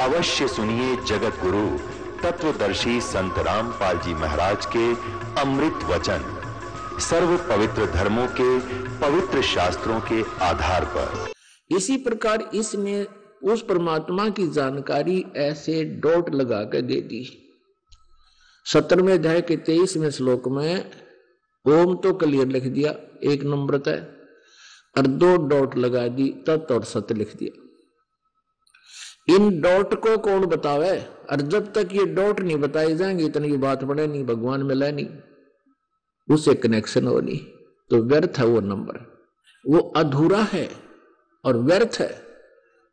अवश्य सुनिए जगत गुरु तत्वदर्शी संत रामपाल जी महाराज के अमृत वचन, सर्व पवित्र धर्मों के पवित्र शास्त्रों के आधार पर। इसी प्रकार इसने उस परमात्मा की जानकारी ऐसे डॉट लगा कर दे दी। 17वें अध्याय के 23वें श्लोक में ओम तो क्लियर लिख दिया, 1 नंबर तय, और 2 डॉट लगा दी, तत् और सत लिख दिया। इन डॉट को कौन बतावे? और जब तक ये डॉट नहीं बताए जाएंगे इतनी ये बात बढ़े नहीं, भगवान मिला नहीं, उससे कनेक्शन हो नहीं, तो व्यर्थ है वो नंबर, वो अधूरा है और व्यर्थ है।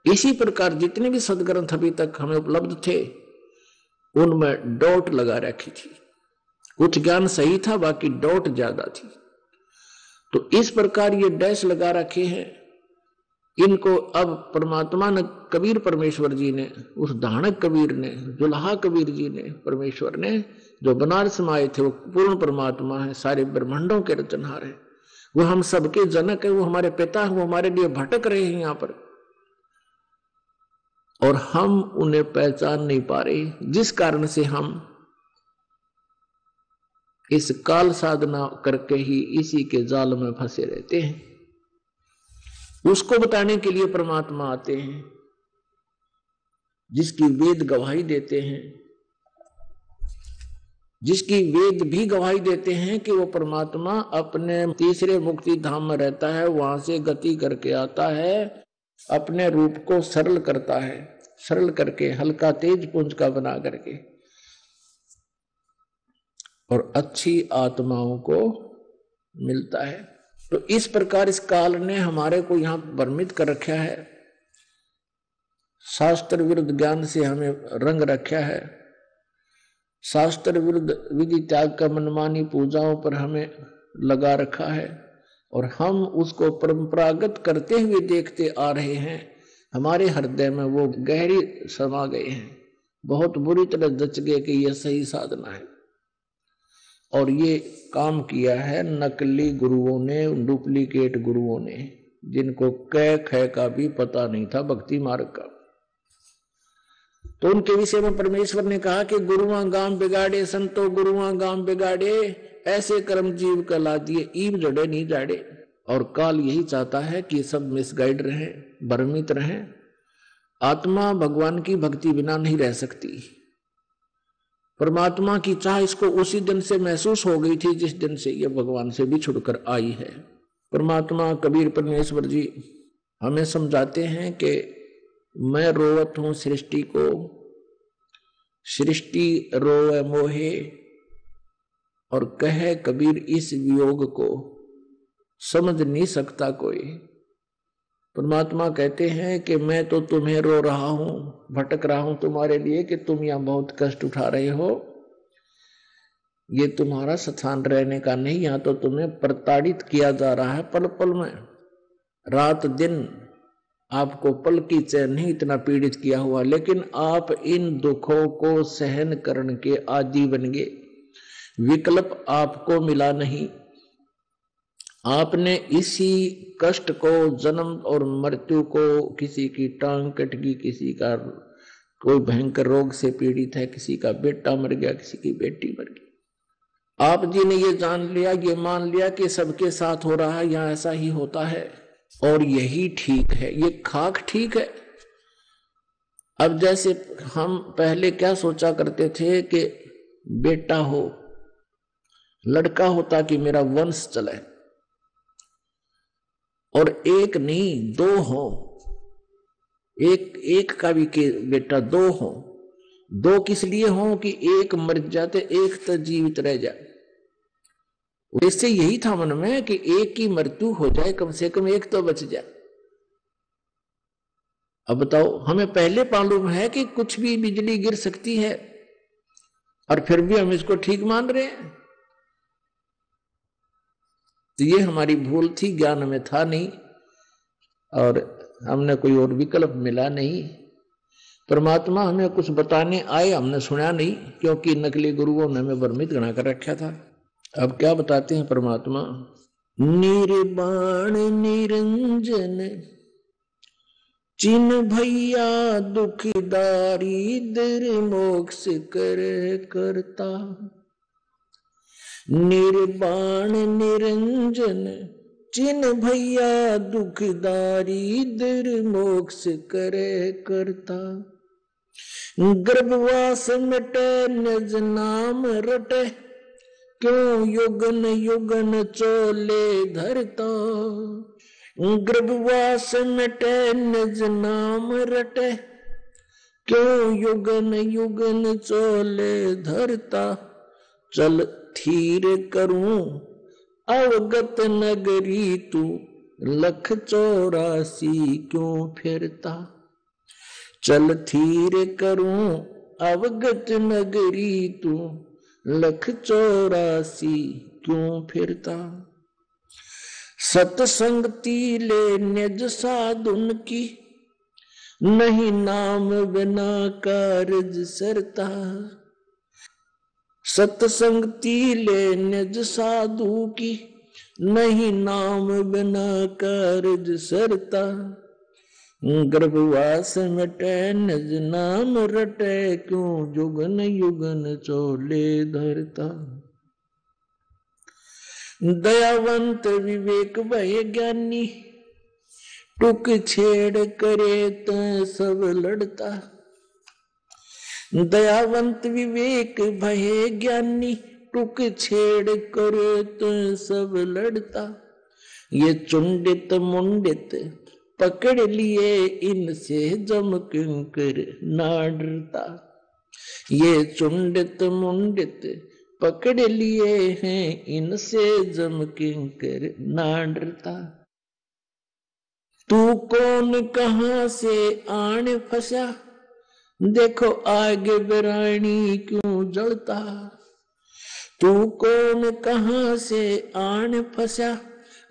इसी प्रकार जितने भी सदग्रंथ अभी तक हमें उपलब्ध थे उनमें डॉट लगा रखी थी। कुछ ज्ञान सही था, बाकी डॉट ज्यादा थी। तो इस प्रकार ये डैश लगा रखे हैं। इनको अब परमात्मा ने, कबीर परमेश्वर जी ने, उस धानक कबीर ने, जुल्हा कबीर जी ने, परमेश्वर ने, जो बनारस में आए थे, वो पूर्ण परमात्मा है, सारे ब्रह्मांडों के रचनहार है, वो हम सबके जनक है, वो हमारे पिता है, वो हमारे लिए भटक रहे हैं यहाँ पर और हम उन्हें पहचान नहीं पा रहे, जिस कारण से हम इस काल साधना करके ही इसी के जाल में फंसे रहते हैं। उसको बताने के लिए परमात्मा आते हैं, जिसकी वेद गवाही देते हैं, जिसकी वेद भी गवाही देते हैं कि वो परमात्मा अपने तीसरे मुक्ति धाम में रहता है, वहां से गति करके आता है, अपने रूप को सरल करता है, सरल करके हल्का तेज पुंज का बना करके, और अच्छी आत्माओं को मिलता है। तो इस प्रकार इस काल ने हमारे को यहां भ्रमित कर रखा है, शास्त्र विरुद्ध ज्ञान से हमें रंग रखा है, शास्त्र विरुद्ध विधि त्याग का मनमानी पूजाओं पर हमें लगा रखा है, और हम उसको परंपरागत करते हुए देखते आ रहे हैं। हमारे हृदय में वो गहरी समा गए हैं, बहुत बुरी तरह जच गए कि यह सही साधना है। और ये काम किया है नकली गुरुओं ने, डुप्लीकेट गुरुओं ने, जिनको कै ख का भी पता नहीं था भक्ति मार्ग का। तो उनके विषय में परमेश्वर ने कहा कि गुरुआ गांव बिगाड़े, संतो गुरुआ गांव बिगाड़े, ऐसे कर्म जीव का ला दिए, ईब जड़े नहीं जाड़े। और काल यही चाहता है कि सब मिसगाइड रहे, भ्रमित रहे। आत्मा भगवान की भक्ति बिना नहीं रह सकती। परमात्मा की चाह इसको उसी दिन से महसूस हो गई थी जिस दिन से ये भगवान से भी छुड़कर आई है। परमात्मा कबीर परमेश्वर जी हमें समझाते हैं कि मैं रोवत हूं सृष्टि को, सृष्टि रोवे मोहे, और कहे कबीर इस वियोग को समझ नहीं सकता कोई। परमात्मा कहते हैं कि मैं तो तुम्हें रो रहा हूं, भटक रहा हूं तुम्हारे लिए कि तुम यहां बहुत कष्ट उठा रहे हो। ये तुम्हारा स्थान रहने का नहीं, यहां तो तुम्हें प्रताड़ित किया जा रहा है पल पल में, रात दिन आपको पल की चैन नहीं इतना पीड़ित किया हुआ, लेकिन आप इन दुखों को सहन करने के आदी बन गए। विकल्प आपको मिला नहीं। आपने इसी कष्ट को, जन्म और मृत्यु को, किसी की टांग कट गई, किसी का कोई भयंकर रोग से पीड़ित है, किसी का बेटा मर गया, किसी की बेटी मर गई, आप जी ने ये जान लिया, ये मान लिया कि सबके साथ हो रहा है, यहां ऐसा ही होता है और यही ठीक है, ये खाक ठीक है। अब जैसे हम पहले क्या सोचा करते थे कि बेटा हो, लड़का होता कि मेरा वंश चले, और एक नहीं 2 हो, एक का भी के बेटा 2 हो। 2 किस लिए हो कि एक मर जाते, एक तो जीवित रह जाए। इससे यही था मन में कि एक की मृत्यु हो जाए, कम से कम एक तो बच जाए। अब बताओ, हमें पहले मालूम है कि कुछ भी बिजली गिर सकती है और फिर भी हम इसको ठीक मान रहे हैं। तो ये हमारी भूल थी, ज्ञान में था नहीं और हमने कोई और विकल्प मिला नहीं। परमात्मा हमें कुछ बताने आए, हमने सुना नहीं, क्योंकि नकली गुरुओं ने हमें भ्रमित बना कर रखा था। अब क्या बताते हैं परमात्मा? निर्बाण निरंजन चिन भैया दुखदारी दर मोक्ष करे करता, निर्वाण निरंजन चिन भैया दुखदारी दर मोक्ष करे करता, गर्भवास मिटे निज नाम रटे, क्यों युगन युगन चोले धरता, गर्भवास मिटे निज नाम रटे, क्यों युगन युगन चोले धरता, चल थीर करूं अवगत नगरी तू, लख 84 क्यों फिरता, चल थीर करूं अवगत नगरी तू, लख 84 क्यों फिरता, सतसंगति ले निज साधुन की, नहीं नाम बिना कारज सरता, सतसंगति ले निज साधु की, नहीं नाम बिना कारज सरता, गर्भवास मिटे निज नाम रटे, क्यों युगन युगन चोले धरता, दयावंत विवेक भय ज्ञानी, टुक छेड़ करे तो सब लड़ता, दयावंत विवेक भय ज्ञानी, टुक छेड़ करे तो सब लड़ता, ये चुंडित मुंडित पकड़ लिए इनसे जम किंकर ना डरता, ये चुंडित मुंडित पकड़ लिए हैं इनसे जम किंकर ना डरता, तू कौन कहां से आन फंसा, देखो आगे बिरानी क्यों जलता, तू कौन कहां से आन फंसा,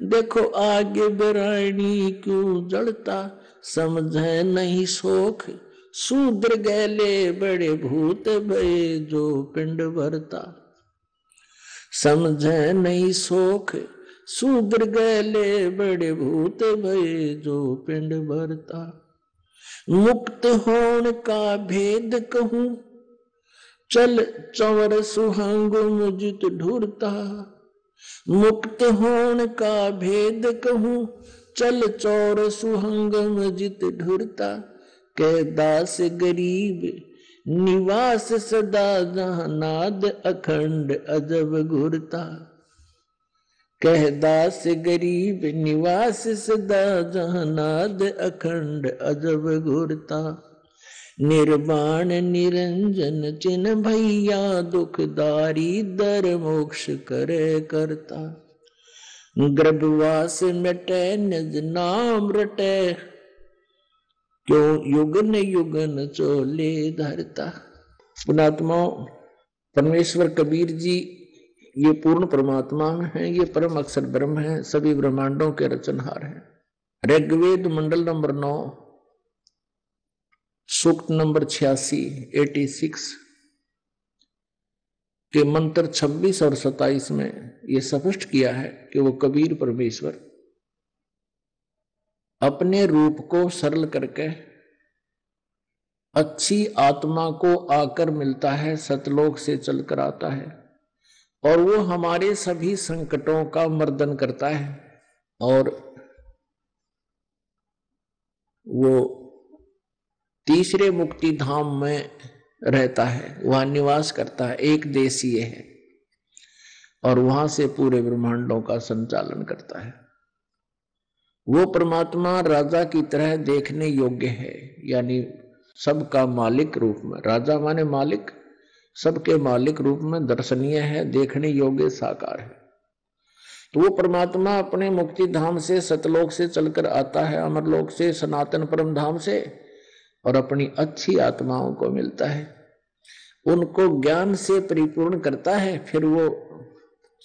देखो आगे बिरानी क्यों जलता, समझे नहीं शोक शूद्र गैले बड़े भूत भये जो पिंड भरता, समझे नहीं शोक शूद्र गैले बड़े भूत भये जो पिंड भरता, मुक्त होने का भेद कहूं चल चौर सुहांग मुझित ढूंढता, मुक्त होने का भेद कहूं चल चौर सुहंग मुझित ढूंढता, कह दास गरीब निवास सदा जहां नाद अखंड अजब घुरता, कह दास गरीब निवास सदा जहां नाद अखंड अजब घुरता, निर्वाण निरंजन चिन भैया दुखदारी दर मोक्ष करे करता, गर्भवास मिटे निज नाम रटे, क्यों युगन युगन चोले धरता। पुणात्मा परमेश्वर कबीर जी ये पूर्ण परमात्मा है, ये परम अक्षर ब्रह्म है, सभी ब्रह्मांडों के रचनहार हैं। ऋग्वेद मंडल नंबर 9 सूक्त नंबर 86 के मंत्र 26 और 27 में ये स्पष्ट किया है कि वो कबीर परमेश्वर अपने रूप को सरल करके अच्छी आत्मा को आकर मिलता है, सतलोक से चलकर आता है और वो हमारे सभी संकटों का मर्दन करता है और वो तीसरे मुक्ति धाम में रहता है, वहां निवास करता है, एक देशीय है और वहां से पूरे ब्रह्मांडों का संचालन करता है। वो परमात्मा राजा की तरह देखने योग्य है, यानी सबका मालिक रूप में, राजा माने मालिक, सबके मालिक रूप में दर्शनीय है, देखने योग्य साकार है। तो वो परमात्मा अपने मुक्ति धाम से सतलोक से चलकर आता है, अमरलोक से, सनातन परम धाम से, और अपनी अच्छी आत्माओं को मिलता है, उनको ज्ञान से परिपूर्ण करता है। फिर वो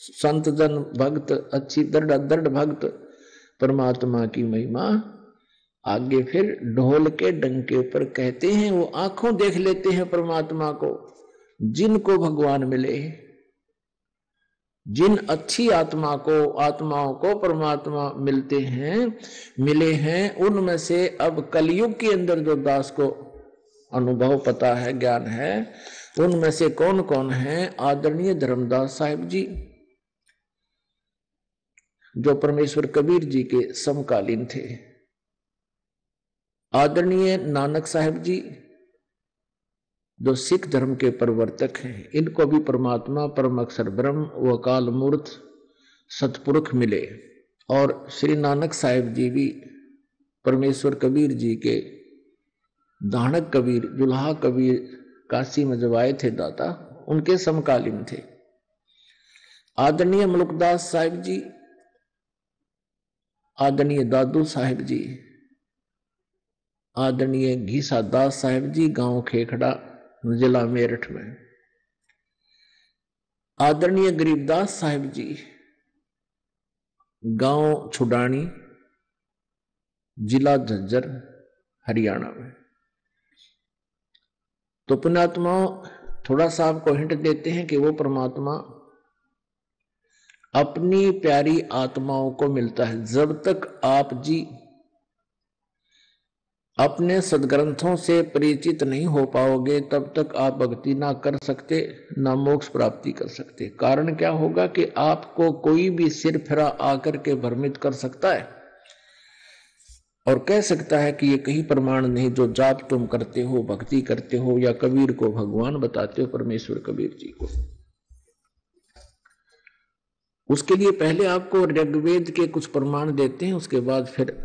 संत जन भक्त, अच्छी दृढ़ भक्त परमात्मा की महिमा आगे फिर ढोल के डंके पर कहते हैं। वो आंखों देख लेते हैं परमात्मा को जिनको भगवान मिले, जिन अच्छी आत्माओं को परमात्मा मिले हैं, उनमें से अब कलयुग के अंदर जो दास को अनुभव पता है, ज्ञान है, उनमें से कौन कौन है? आदरणीय धर्मदास साहिब जी, जो परमेश्वर कबीर जी के समकालीन थे। आदरणीय नानक साहिब जी, जो सिख धर्म के प्रवर्तक हैं, इनको भी परमात्मा परम अक्षर ब्रह्म व काल मूर्त सतपुरुष मिले। और श्री नानक साहिब जी भी परमेश्वर कबीर जी के दानक कबीर, जुल्हा कबीर, काशी में जब आए थे दाता, उनके समकालीन थे। आदरणीय मलुकदास साहिब जी, आदरणीय दादू साहिब जी, आदरणीय घीसा दास साहिब जी, गांव खेखड़ा, जिला मेरठ में। आदरणीय गरीबदास साहिब जी, गांव छुडानी, जिला झज्जर, हरियाणा में। तो पुण्यात्माओं, थोड़ा सा आपको हिंट देते हैं कि वो परमात्मा अपनी प्यारी आत्माओं को मिलता है। जब तक आप जी अपने सदग्रंथों से परिचित नहीं हो पाओगे, तब तक आप भक्ति ना कर सकते, ना मोक्ष प्राप्ति कर सकते। कारण क्या होगा कि आपको कोई भी सिर फिरा आकर के भ्रमित कर सकता है और कह सकता है कि ये कहीं प्रमाण नहीं, जो जाप तुम करते हो, भक्ति करते हो, या कबीर को भगवान बताते हो, परमेश्वर कबीर जी को। उसके लिए पहले आपको ऋग्वेद के कुछ प्रमाण देते हैं, उसके बाद फिर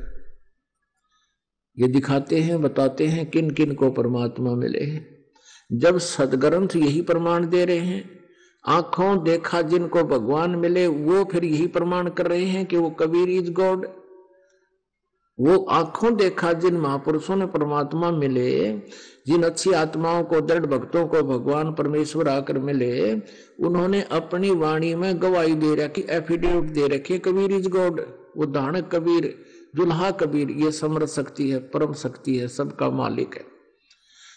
ये दिखाते हैं, बताते हैं किन किन को परमात्मा मिले हैं। जब सदग्रंथ यही प्रमाण दे रहे हैं, आंखों देखा जिनको भगवान मिले, वो फिर यही प्रमाण कर रहे हैं कि वो कबीर इज गॉड। वो आंखों देखा जिन महापुरुषों ने परमात्मा मिले, जिन अच्छी आत्माओं को, दृढ़ भक्तों को भगवान परमेश्वर आकर मिले, उन्होंने अपनी वाणी में गवाही दे रखी, एफिडेविट दे रखी, कबीर इज गॉड। वो दानक कबीर, जुल्हा कबीर, ये समर्थ शक्ति है, परम शक्ति है, सबका मालिक है।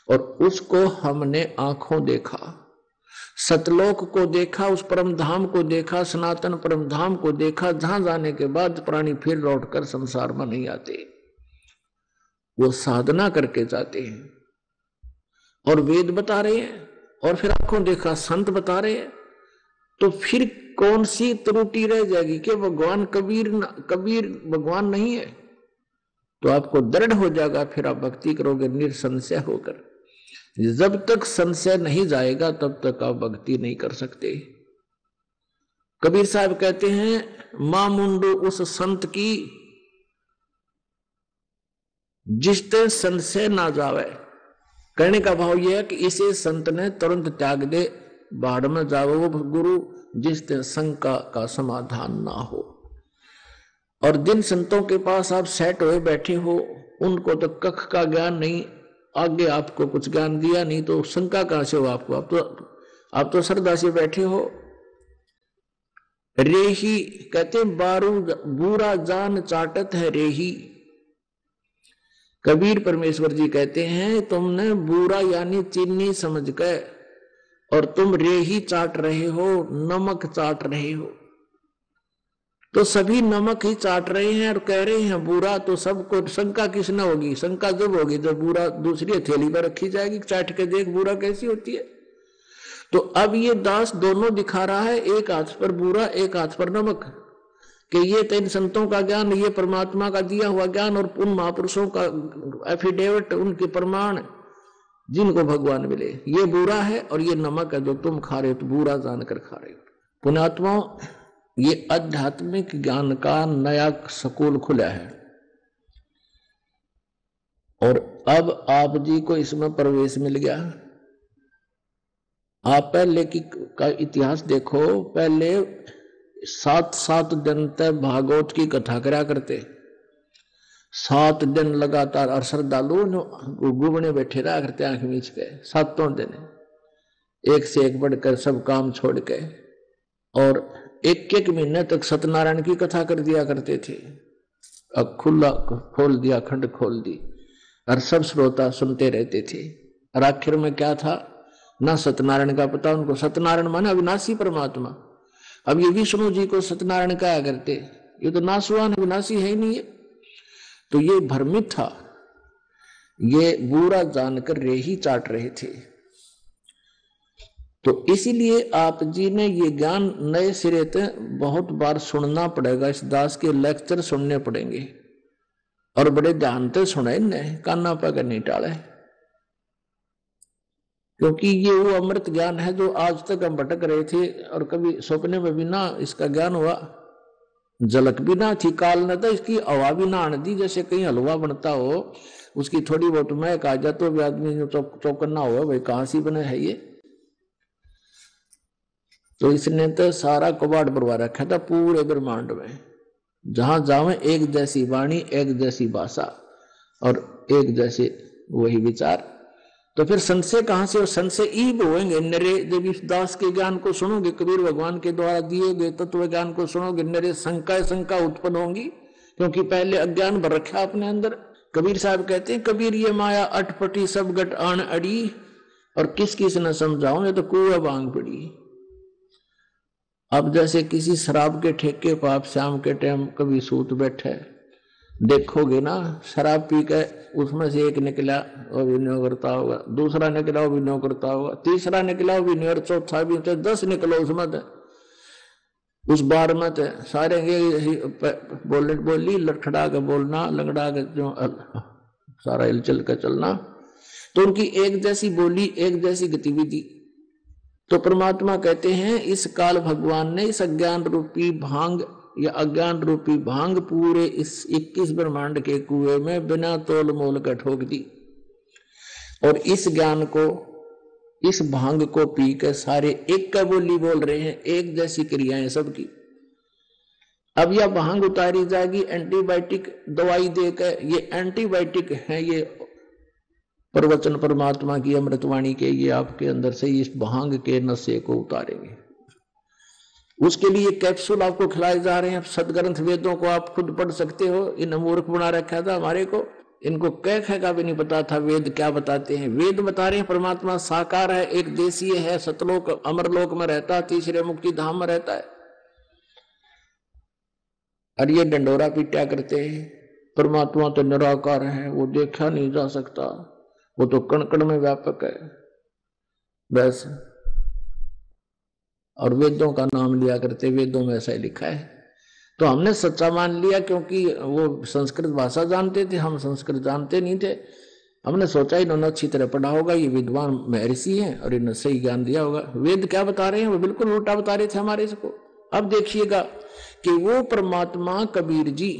और उसको हमने आंखों देखा, सतलोक को देखा, उस परम धाम को देखा, सनातन परम धाम को देखा, जहां जाने के बाद प्राणी फिर लौटकर संसार में नहीं आते, वो साधना करके जाते हैं। और वेद बता रहे हैं, और फिर आंखों देखा संत बता रहे हैं, तो फिर कौन सी त्रुटि रह जाएगी कि भगवान कबीर भगवान नहीं है? तो आपको दृढ़ हो जाएगा, फिर आप भक्ति करोगे निसंशय होकर। जब तक संशय नहीं जाएगा, तब तक आप भक्ति नहीं कर सकते। कबीर साहब कहते हैं, मां मुंडू उस संत की जिसते संशय ना जावे। कहने का भाव यह है कि इसे संत ने तुरंत त्याग दे, बाढ़ में जावे वो गुरु जिसते शंका का समाधान ना हो। और जिन संतों के पास आप सेट हुए बैठे हो, उनको तो कख का ज्ञान नहीं, आगे आपको कुछ ज्ञान दिया नहीं, तो शंका कहां से हो आपको? आप तो श्रद्धा से बैठे हो। रेही कहते बारू बुरा जान चाटत है रेही। कबीर परमेश्वर जी कहते हैं, तुमने बुरा यानी चीनी समझ के और तुम रेही चाट रहे हो, नमक चाट रहे हो। तो सभी नमक ही चाट रहे हैं और कह रहे हैं बुरा, तो सबको शंका किसने होगी? शंका जब होगी जब बुरा दूसरी हथेली पर रखी जाएगी, चाट के देख बुरा कैसी होती है। तो अब ये दास दोनों दिखा रहा है, एक हाथ पर बुरा, एक हाथ पर नमक, कि ये तीन संतों का ज्ञान, ये परमात्मा का दिया हुआ ज्ञान और उन महापुरुषों का एफिडेविट, उनके प्रमाण जिनको भगवान मिले, ये बुरा है और ये नमक है जो तुम खा रहे हो, तो बुरा जानकर खा रहे हो। पुण्यात्माओं, ये आध्यात्मिक ज्ञान का नया स्कूल खुला है और अब आप जी को इसमें प्रवेश मिल गया। आप पहले का इतिहास देखो, पहले 7 दिन तक भागवत की कथा करा करते, 7 दिन लगातार, और श्रद्धालु गुबने बैठे रहा करते आंख मीच के, 7 दिन एक से एक बढ़कर सब काम छोड़ के, और 1 महीने तक सत्यनारायण की कथा कर दिया करते थे। अब खुला खोल दिया, खंड खोल दी, और सब श्रोता सुनते रहते थे। और आखिर में क्या था, ना सत्यनारायण का पता उनको। सत्यनारायण माने अविनाशी परमात्मा, अब ये विष्णु जी को सत्यनारायण कहा करते, ये तो नासवान विनाशी है ही नहीं है। तो ये भ्रमित था, ये बुरा जानकर रे ही चाट रहे थे। तो इसीलिए आप जी ने ये ज्ञान नए सिरे से बहुत बार सुनना पड़ेगा, इस दास के लेक्चर सुनने पड़ेंगे और बड़े ध्यान से सुने, इन्हें काना पकड़ नहीं टाले, क्योंकि ये वो अमृत ज्ञान है जो आज तक हम भटक रहे थे और कभी सपने में भी ना इसका ज्ञान हुआ, झलक भी ना थी, काल न था, इसकी हवा भी ना आने दी। जैसे कहीं हलवा बनता हो, उसकी थोड़ी बहुत महक आ जाए तो भी आदमी चौकन्ना हुआ, भाई कहां सी बने है ये। तो इसने तो सारा कबाड़ भरवा रखा था पूरे ब्रह्मांड में, जहां जावे एक जैसी वाणी, एक जैसी भाषा और एक जैसे वही विचार। तो फिर संशय कहां से, और संशय ईब होंगे नरे। जब इस दास के ज्ञान को सुनोगे, कबीर भगवान के द्वारा दिए गए तत्व ज्ञान को सुनोगे, नरे शंका उत्पन्न होंगी, क्योंकि पहले अज्ञान भर रखा अपने अंदर। कबीर साहब कहते हैं, कबीर ये माया अटपटी सब गट आन अड़ी, और किस किस न समझाऊं, ये तो कुएं बांग पड़ी। अब जैसे किसी शराब के ठेके को आप शाम के टाइम कभी सूत बैठे देखोगे ना, शराब पी के उसमें से एक निकला वो भी नहीं करता होगा, दूसरा निकला वो भी नहीं करता होगा, तीसरा निकला वो भी नहीं, और चौथा भी, तो 10 निकलो उसमें थे, उस बार में थे सारे बोली लड़खड़ा के बोलना, लंगड़ा के जो सारा हिलचल के चलना, तो उनकी एक जैसी बोली, एक जैसी गतिविधि। तो परमात्मा कहते हैं, इस काल भगवान ने इस अज्ञान रूपी भांग या अज्ञान रूपी भांग पूरे इस 21 ब्रह्मांड के कुएं में बिना तोल मोल का ठोक दी, और इस ज्ञान को, इस भांग को पी कर सारे एक का बोली बोल रहे हैं, एक जैसी क्रियाएं सबकी। अब यह भांग उतारी जाएगी एंटीबायोटिक दवाई देकर, ये एंटीबायोटिक है, ये प्रवचन परमात्मा की अमृतवाणी के, ये आपके अंदर से इस भांग के नशे को उतारेंगे। उसके लिए कैप्सूल आपको खिलाए जा रहे हैं। सदग्रंथ वेदों को आप खुद पढ़ सकते हो, इन मूर्ख बना रखा था हमारे को, इनको कह का भी नहीं पता था वेद क्या बताते हैं। वेद बता रहे हैं परमात्मा साकार है, एक देशीय है, सतलोक अमरलोक में रहता है, तीसरे मुक्ति धाम में रहता है, और ये डंडोरा पीटा करते हैं परमात्मा तो निराकार है, वो देखा नहीं जा सकता, वो तो कण कण में व्यापक है बस। और वेदों का नाम लिया करते, वेदों में ऐसा ही लिखा है, तो हमने सच्चा मान लिया, क्योंकि वो संस्कृत भाषा जानते थे, हम संस्कृत जानते नहीं थे। हमने सोचा इन्होंने अच्छी तरह पढ़ा होगा, ये विद्वान महर्षि हैं और इन्होंने सही ज्ञान दिया होगा। वेद क्या बता रहे हैं, वो बिल्कुल उल्टा बता रहे थे हमारे इसको। अब देखिएगा कि वो परमात्मा कबीर जी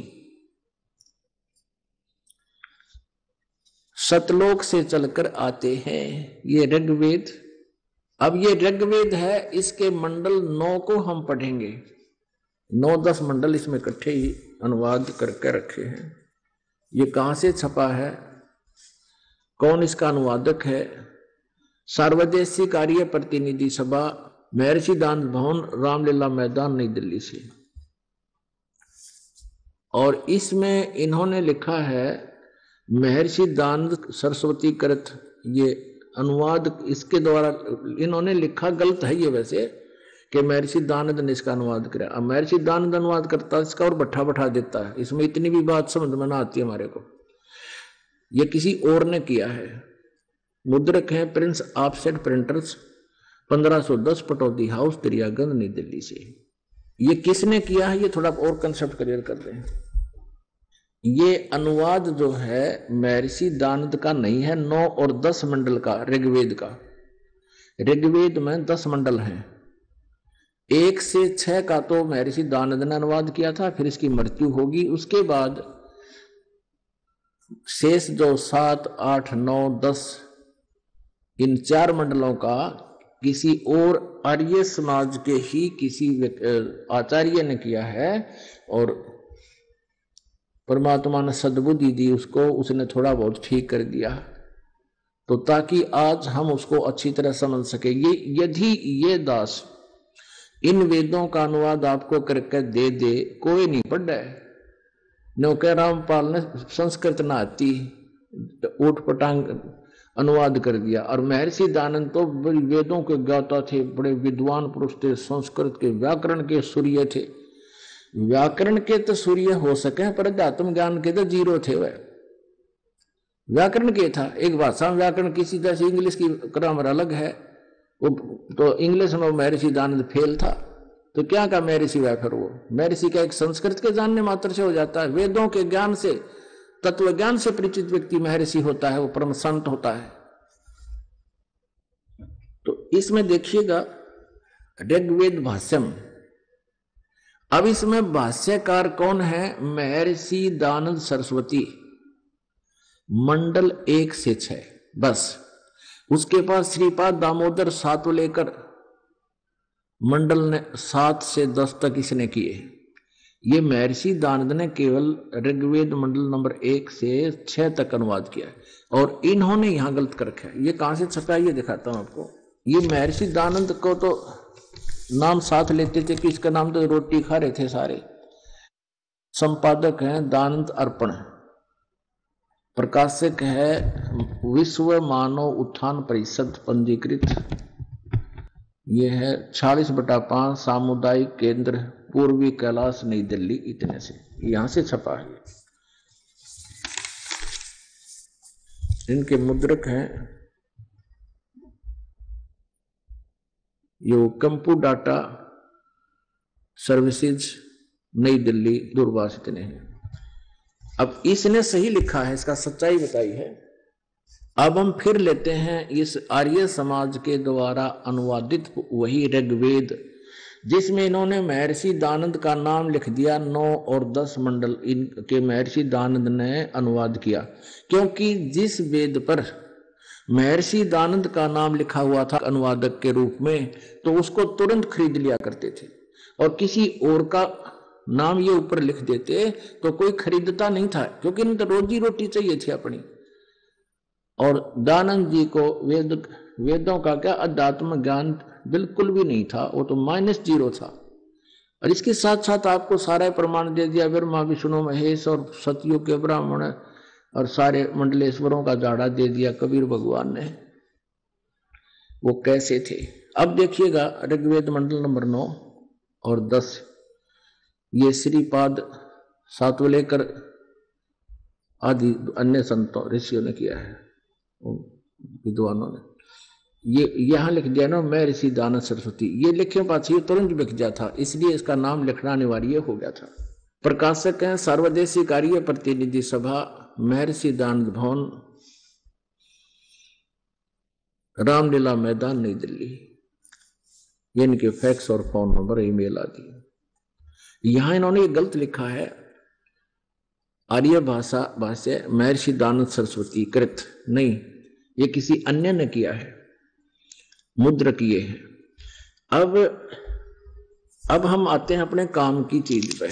सतलोक से चलकर आते हैं, ये ऋग्वेद। अब ये ऋग्वेद है, इसके मंडल 9 को हम पढ़ेंगे, 9-10 मंडल इसमें इकट्ठे ही अनुवाद करके रखे हैं। ये कहां से छपा है, कौन इसका अनुवादक है? सार्वदेशीय कार्य प्रतिनिधि सभा, महर्षि दान भवन, रामलीला मैदान, नई दिल्ली से। और इसमें इन्होंने लिखा है महर्षि दानंद सरस्वती कृत, ये अनुवाद इसके द्वारा इन्होंने लिखा, गलत है ये वैसे, कि महर्षि दानंद ने इसका अनुवाद किया। अब महर्षि दानंद अनुवाद करता है इसका और बैठा देता है, इसमें इतनी भी बात समझ में ना आती है हमारे को, ये किसी और ने किया है। मुद्रक है Prince offset printers, 1510 Pataudi house, Daryaganj, नई दिल्ली से। ये किसने किया है, ये थोड़ा और कंसेप्ट क्लियर कर दें। ये अनुवाद जो है महर्षि दानंद का नहीं है, 9 और 10 मंडल का ऋग्वेद का। ऋग्वेद में 10 मंडल हैं, 1 से 6 का तो महर्षि दानंद ने अनुवाद किया था, फिर इसकी मृत्यु होगी। उसके बाद शेष जो 7, 8, 9, 10 इन 4 मंडलों का किसी और आर्य समाज के ही किसी आचार्य ने किया है, और परमात्मा ने सद्बुद्धि दी उसको, उसने थोड़ा बहुत ठीक कर दिया, तो ताकि आज हम उसको अच्छी तरह समझ सके। ये यदि ये दास इन वेदों का अनुवाद आपको करके दे दे, कोई नहीं पढ़ रहा है। नो कह रामपाल ने संस्कृत ना आती, ऊट पटांग अनुवाद कर दिया। और महर्षि दयानंद तो वेदों के ज्ञाता थे, बड़े विद्वान पुरुष थे, संस्कृत के व्याकरण के सूर्य थे। व्याकरण के तो सूर्य हो सके पर अध्यात्म ज्ञान के तो जीरो थे। वह व्याकरण के था, एक भाषा में व्याकरण किसी जैसे इंग्लिश की ग्रामर अलग है, वो तो इंग्लिश में महर्षि दयानंद फेल था, तो क्या का महर्षि वह फिर वो महर्षि का एक संस्कृत के जानने मात्र से हो जाता है। वेदों के ज्ञान से, तत्व ज्ञान से परिचित व्यक्ति महर्षि होता है, वो परम संत होता है। तो इसमें देखिएगा ऋग्वेद भाष्यम। अब इसमें भाष्यकार कौन है? महर्षि दयानंद सरस्वती, मंडल 1 से 6 बस। उसके पास श्रीपाद दामोदर 7 लेकर मंडल ने 7 से 10 तक इसने किए। ये महर्षि दयानंद ने केवल ऋग्वेद मंडल नंबर 1 से 6 तक अनुवाद किया है, और इन्होंने यहां गलत कर रखा है। ये कहां से छपा है ये दिखाता हूं आपको। ये महर्षि दयानंद को तो नाम साथ लेते थे कि इसका नाम तो रोटी खा रहे थे सारे। संपादक हैं दयानंद अर्पण, प्रकाशक है विश्व मानव उत्थान परिषद पंजीकृत। ये है 46/5 सामुदायिक केंद्र पूर्वी कैलाश नई दिल्ली, इतने से यहां से छपा है। इनके मुद्रक हैं ये कंपू डाटा सर्विसेज नई दिल्ली दूरभाष, इतने हैं। अब इसने सही लिखा है, इसका सच्चाई बताई है। अब हम फिर लेते हैं इस आर्य समाज के द्वारा अनुवादित वही ऋग्वेद, जिसमें इन्होंने महर्षि दयानंद का नाम लिख दिया। 9 और 10 मंडल इनके महर्षि दयानंद ने अनुवाद किया, क्योंकि जिस वेद पर महर्षि दयानंद का नाम लिखा हुआ था अनुवादक के रूप में, तो उसको तुरंत खरीद लिया करते थे, और किसी और का नाम ये ऊपर लिख देते तो कोई खरीदता नहीं था, क्योंकि इन्हें तो रोजी रोटी चाहिए थी अपनी। और दयानंद जी को वेदों का क्या अध्यात्म ज्ञान बिल्कुल भी नहीं था, वो तो -0 था। और इसके साथ साथ आपको सारा प्रमाण दे दिया, ब्रह्मा विष्णु महेश और सतयुग के ब्राह्मण और सारे मंडलेश्वरों का जाड़ा दे दिया कबीर भगवान ने। वो कैसे थे? अब देखिएगा ऋग्वेद मंडल नंबर 9 और 10, ये श्रीपाद 7 लेकर आदि अन्य संतों ऋषियों ने किया है, विद्वानों ने। ये यहां लिख दिया ना महर्षि दयानंद सरस्वती, ये लिखे पास ये तुरंत बिक गया था, इसलिए इसका नाम लिखना अनिवार्य हो गया था। प्रकाशक हैं सर्वदेशी कार्य प्रतिनिधि सभा, महर्षि दयानंद भवन, रामलीला मैदान नई दिल्ली। ये इनके फैक्स और फोन नंबर ईमेल आदि। यहां इन्होंने गलत लिखा है आर्य भाष्य महर्षि दयानंद सरस्वती कृत, नहीं, ये किसी अन्य ने किया है, मुद्र किए हैं। अब हम आते हैं अपने काम की चीज पे।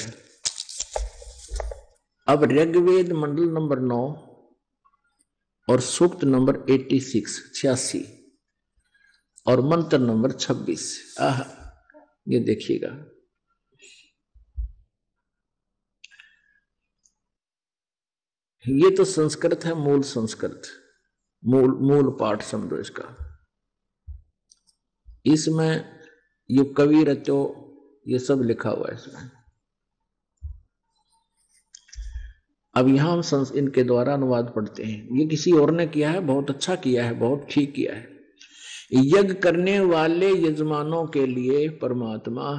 अब ऋग्वेद मंडल नंबर 9 और सूक्त नंबर 86 और मंत्र नंबर 26, ये देखिएगा। ये तो संस्कृत है, मूल संस्कृत, मूल पाठ समझो इसका। इसमें ये कवि रचो ये सब लिखा हुआ है इसमें। अब यहां हम इनके द्वारा अनुवाद पढ़ते हैं। ये किसी और ने किया है, बहुत अच्छा किया है, बहुत ठीक किया है। यज्ञ करने वाले यजमानों के लिए परमात्मा,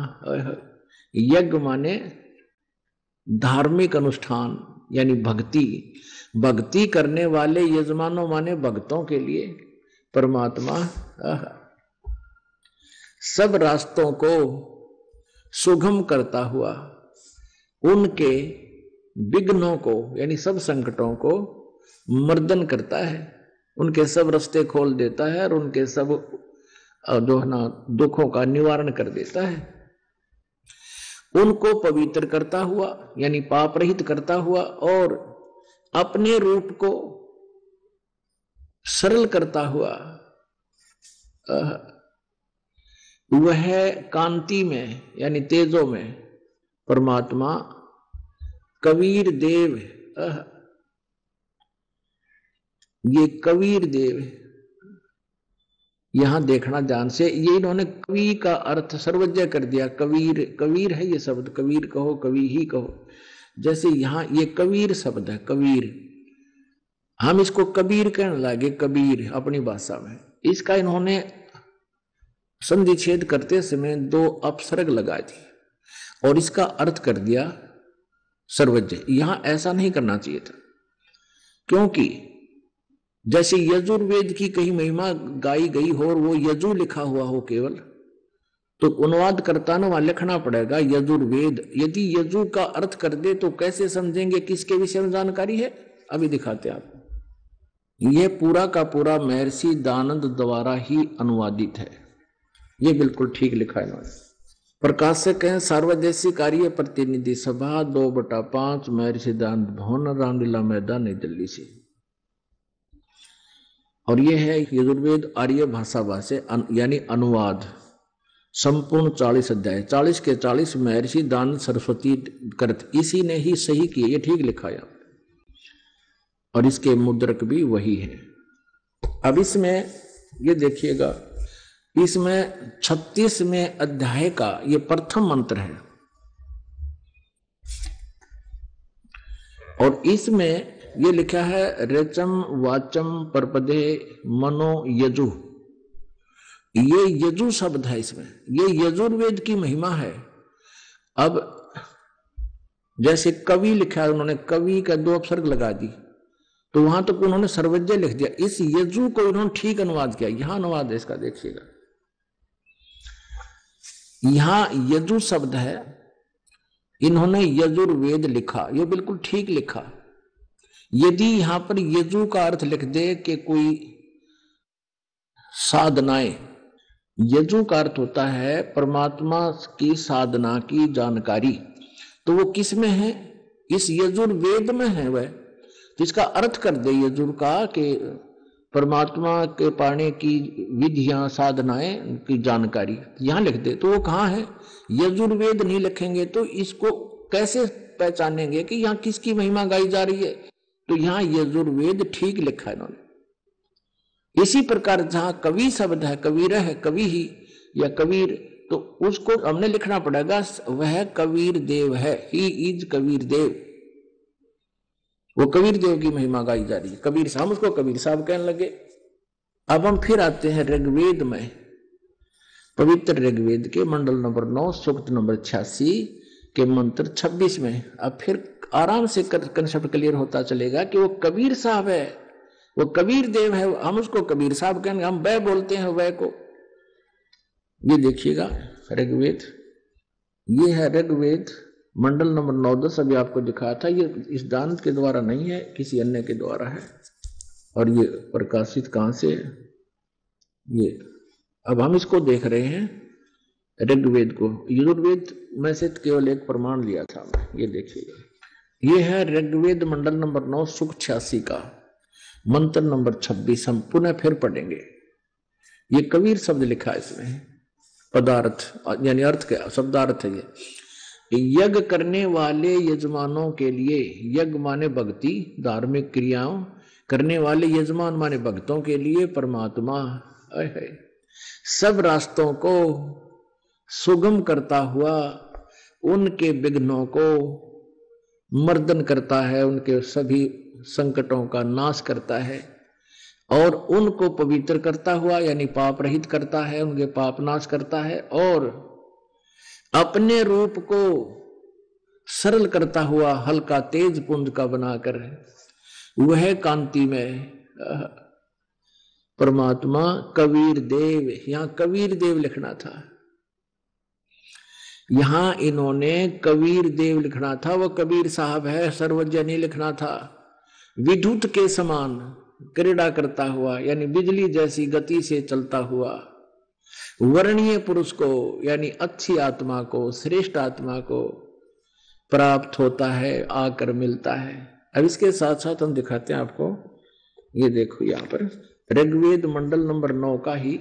यज्ञ माने धार्मिक अनुष्ठान यानी भक्ति करने वाले यजमानों माने भक्तों के लिए परमात्मा सब रास्तों को सुगम करता हुआ उनके विघ्नों को यानी सब संकटों को मर्दन करता है, उनके सब रास्ते खोल देता है और उनके सब जो है ना दुखों का निवारण कर देता है। उनको पवित्र करता हुआ यानी पाप रहित करता हुआ और अपने रूप को सरल करता हुआ वह कांति में यानी तेजों में परमात्मा कबीर देव ये कबीर देव, यहां देखना ध्यान से, ये इन्होंने कवि का अर्थ सर्वज्ञ कर दिया। कबीर, कबीर है ये शब्द, कबीर कहो कवि ही कहो। जैसे यहां ये कबीर शब्द है, कबीर, हम इसको कबीर कहने लगे, कबीर अपनी भाषा में। इसका इन्होंने संधि छेद करते समय दो अपसर्ग लगा दी और इसका अर्थ कर दिया सर्वज्ञ। यहां ऐसा नहीं करना चाहिए था, क्योंकि जैसे यजुर्वेद की कहीं महिमा गाई गई हो और वो यजु लिखा हुआ हो केवल, तो अनुवाद करता ना वहां लिखना पड़ेगा यजुर्वेद। यदि यजु का अर्थ कर दे तो कैसे समझेंगे किसके विषय में जानकारी है? अभी दिखाते हैं आपको। ये पूरा का पूरा महर्षि दयानंद द्वारा ही अनुवादित है, ये बिल्कुल ठीक लिखा है इन्होंने। प्रकाशक है सार्वदेशिक कार्य प्रतिनिधि सभा 2/5 महर्षि दयानंद भवन, रामलीला मैदान, नई दिल्ली से। और ये है यजुर्वेद आर्य भाषा भाष्य यानी अनुवाद, संपूर्ण 40 अध्याय, 40 के 40 महर्षि दयानंद सरस्वती कृत, इसी ने ही सही किए, ये ठीक लिखाया। और इसके मुद्रक भी वही है। अब इसमें ये देखिएगा, इसमें 36वें अध्याय का ये प्रथम मंत्र है और इसमें ये लिखा है रेचम वाचम परपदे मनो यजु। ये यजु शब्द है इसमें, ये यजुर्वेद की महिमा है। अब जैसे कवि लिखा है उन्होंने, कवि का 2 अपसर्ग लगा दी, तो वहां तक तो उन्होंने सर्वज्ञ लिख दिया। इस यजु को इन्होंने ठीक अनुवाद किया। यहां अनुवाद है इसका, देखिएगा, यहां यजु शब्द है, इन्होंने यजुर्वेद लिखा, ये बिल्कुल ठीक लिखा। यदि यहां पर यजु का अर्थ लिख दे कि कोई साधनाएं, यजु का अर्थ होता है परमात्मा की साधना की जानकारी, तो वो किस में है? इस यजुर्वेद में है वह। तो इसका अर्थ कर दे यजुर का कि परमात्मा के पाने की विधियां, साधनाएं की जानकारी यहां लिख दे, तो वो कहां है? यजुर्वेद नहीं लिखेंगे तो इसको कैसे पहचानेंगे कि यहां किसकी महिमा गाई जा रही है? तो यहां यजुर्वेद ठीक लिखा है इन्होंने। इसी प्रकार जहां कवि शब्द है, कबीर है, कवि ही या कबीर, तो उसको हमने लिखना पड़ेगा वह कबीर देव है, ही इज कबीर देव। वो कबीर देव की महिमा गाई जा रही है, कबीर साहब, उसको कबीर साहब कहने लगे। अब हम फिर आते हैं ऋग्वेद में, पवित्र ऋग्वेद के मंडल नंबर 9 सूक्त नंबर 86 के मंत्र 26 में। अब फिर आराम से कंसेप्ट क्लियर होता चलेगा कि वो कबीर साहब है, वो कबीर देव है, हम उसको कबीर साहब कहेंगे, हम वह बोलते हैं वह को। ये देखिएगा ऋग्वेद, ये है ऋग्वेद मंडल नंबर 9-10, अभी आपको दिखाया था। ये इस दानत के द्वारा नहीं है, किसी अन्य के द्वारा है। और ये प्रकाशित कहां से? ये अब हम इसको देख रहे हैं ऋग्वेद को, यजुर्वेद में से केवल एक प्रमाण लिया था। ये देखिएगा, ये है ऋग्वेद मंडल नंबर 9 सूक्त 86 का मंत्र नंबर 26। हम पुनः फिर पढ़ेंगे। ये कबीर शब्द लिखा है इसमें, पदार्थ यानी अर्थ का शब्दार्थ है। ये यज्ञ करने वाले यजमानों के लिए, यज्ञ माने भक्ति, धार्मिक क्रियाओं करने वाले यजमान माने भक्तों के लिए परमात्मा है सब रास्तों को सुगम करता हुआ उनके विघ्नों को मर्दन करता है, उनके सभी संकटों का नाश करता है और उनको पवित्र करता हुआ यानी पाप रहित करता है, उनके पाप नाश करता है और अपने रूप को सरल करता हुआ हल्का तेज पुंज का बनाकर वह कांति में परमात्मा कबीर देव। यहां कबीर देव लिखना था, यहां इन्होंने कबीर देव लिखना था, वो कबीर साहब है, सर्वज्ञ नहीं लिखना था। विद्युत के समान क्रीड़ा करता हुआ यानी बिजली जैसी गति से चलता हुआ वर्णीय पुरुष को यानी अच्छी आत्मा को, श्रेष्ठ आत्मा को प्राप्त होता है, आकर मिलता है। अब इसके साथ साथ हम दिखाते हैं आपको, ये देखो यहां पर ऋग्वेद मंडल नंबर 9 का ही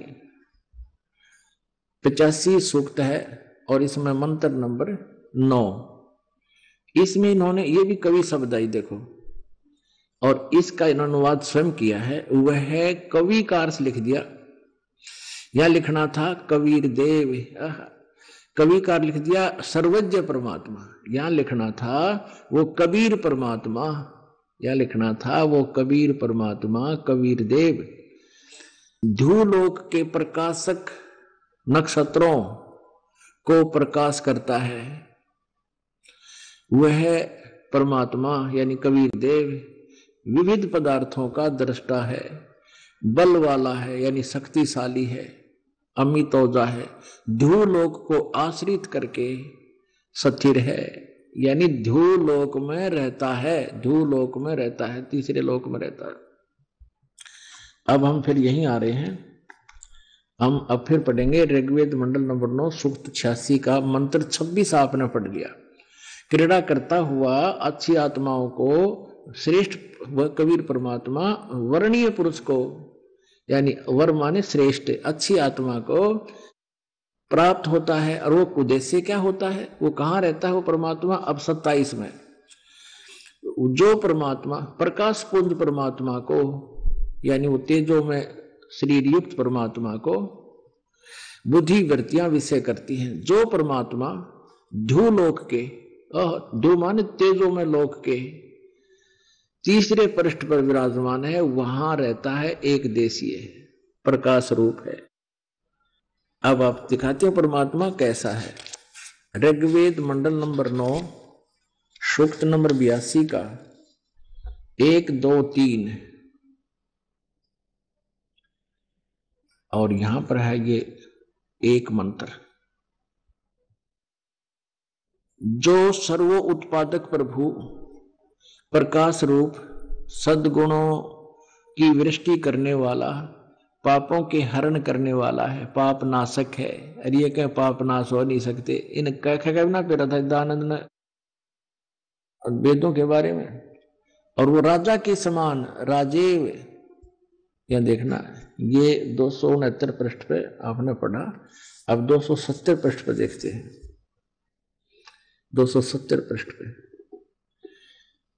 85 सूक्त है और इसमें मंत्र नंबर 9, इसमें इन्होंने ये भी कवि शब्द आई देखो, और इसका इन्होंने अनुवाद स्वयं किया है, वह है कविकार से लिख दिया। यह लिखना था कबीर देव, कविकार लिख दिया सर्वज्ञ परमात्मा। यहां लिखना था वो कबीर परमात्मा, यह लिखना था वो कबीर परमात्मा कबीर देव। ध्रुवलोक के प्रकाशक नक्षत्रों को प्रकाश करता है वह परमात्मा यानी कबीर देव। विविध पदार्थों का दृष्टा है, बल वाला है यानी शक्तिशाली है, अमितौजा है, ध्रुवलोक को आश्रित करके स्थिर है यानी ध्रुवलोक में रहता है, ध्रुवलोक में रहता है, तीसरे लोक में रहता है। अब हम फिर यहीं आ रहे हैं, हम अब फिर पढ़ेंगे ऋग्वेद मंडल नंबर 9 सूक्त 86 का मंत्र 26 आपने पढ़ लिया। क्रीड़ा करता हुआ अच्छी आत्माओं को श्रेष्ठ व कबीर परमात्मा वर्णीय पुरुष को यानी वर माने श्रेष्ठ अच्छी आत्मा को प्राप्त होता है। और वो उद्देश्य क्या होता है, वो कहाँ रहता है वो परमात्मा? अब 27 में जो परमात्मा प्रकाश पुंज परमात्मा को यानी वो तेजो में शरीर युक्त परमात्मा को बुद्धि वृत्तियां विषय करती हैं। जो परमात्मा ध्रुवलोक के ध्रुव माने तेजो में लोक के तीसरे पृष्ठ पर विराजमान है, वहां रहता है, एक देशीय प्रकाश रूप है। अब आप दिखाते हो परमात्मा कैसा है। ऋग्वेद मंडल नंबर 9 सूक्त नंबर 82 का 1, 2, 3 और यहां पर है ये एक मंत्र। जो सर्वो उत्पादक प्रभु प्रकाश रूप सद्गुणों की वृष्टि करने वाला पापों के हरण करने वाला है, पाप नाशक है। अरे ये क्या पाप नाश हो नहीं सकते, इन कहना पे रहा था दानंद ने वेदों के बारे में। और वो राजा के समान राजेव, यह देखना ये 269 पृष्ठ पे आपने पढ़ा। अब 270 पृष्ठ पे देखते हैं। 270 पृष्ठ पे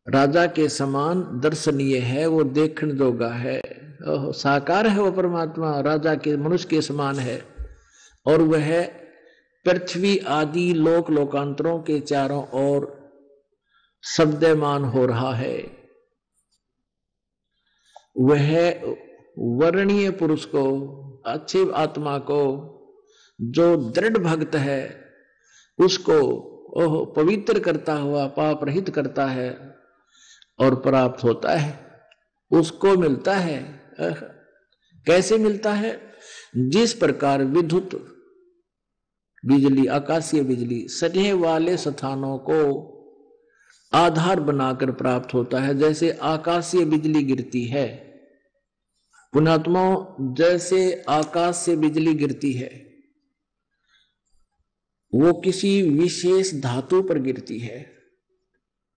राजा के समान दर्शनीय है, वो देखने जोगा है, साकार है वो परमात्मा, राजा के मनुष्य के समान है। और वह पृथ्वी आदि लोक लोकांतरों के चारों ओर शब्दमान हो रहा है। वह वर्णीय पुरुष को अच्छी आत्मा को जो दृढ़ भक्त है उसको पवित्र करता हुआ पाप रहित करता है और प्राप्त होता है, उसको मिलता है। कैसे मिलता है? जिस प्रकार विद्युत बिजली आकाशीय बिजली सटे वाले स्थानों को आधार बनाकर प्राप्त होता है, जैसे आकाशीय बिजली गिरती है। पुण्यात्माओं, जैसे आकाश से बिजली गिरती है वो किसी विशेष धातु पर गिरती है।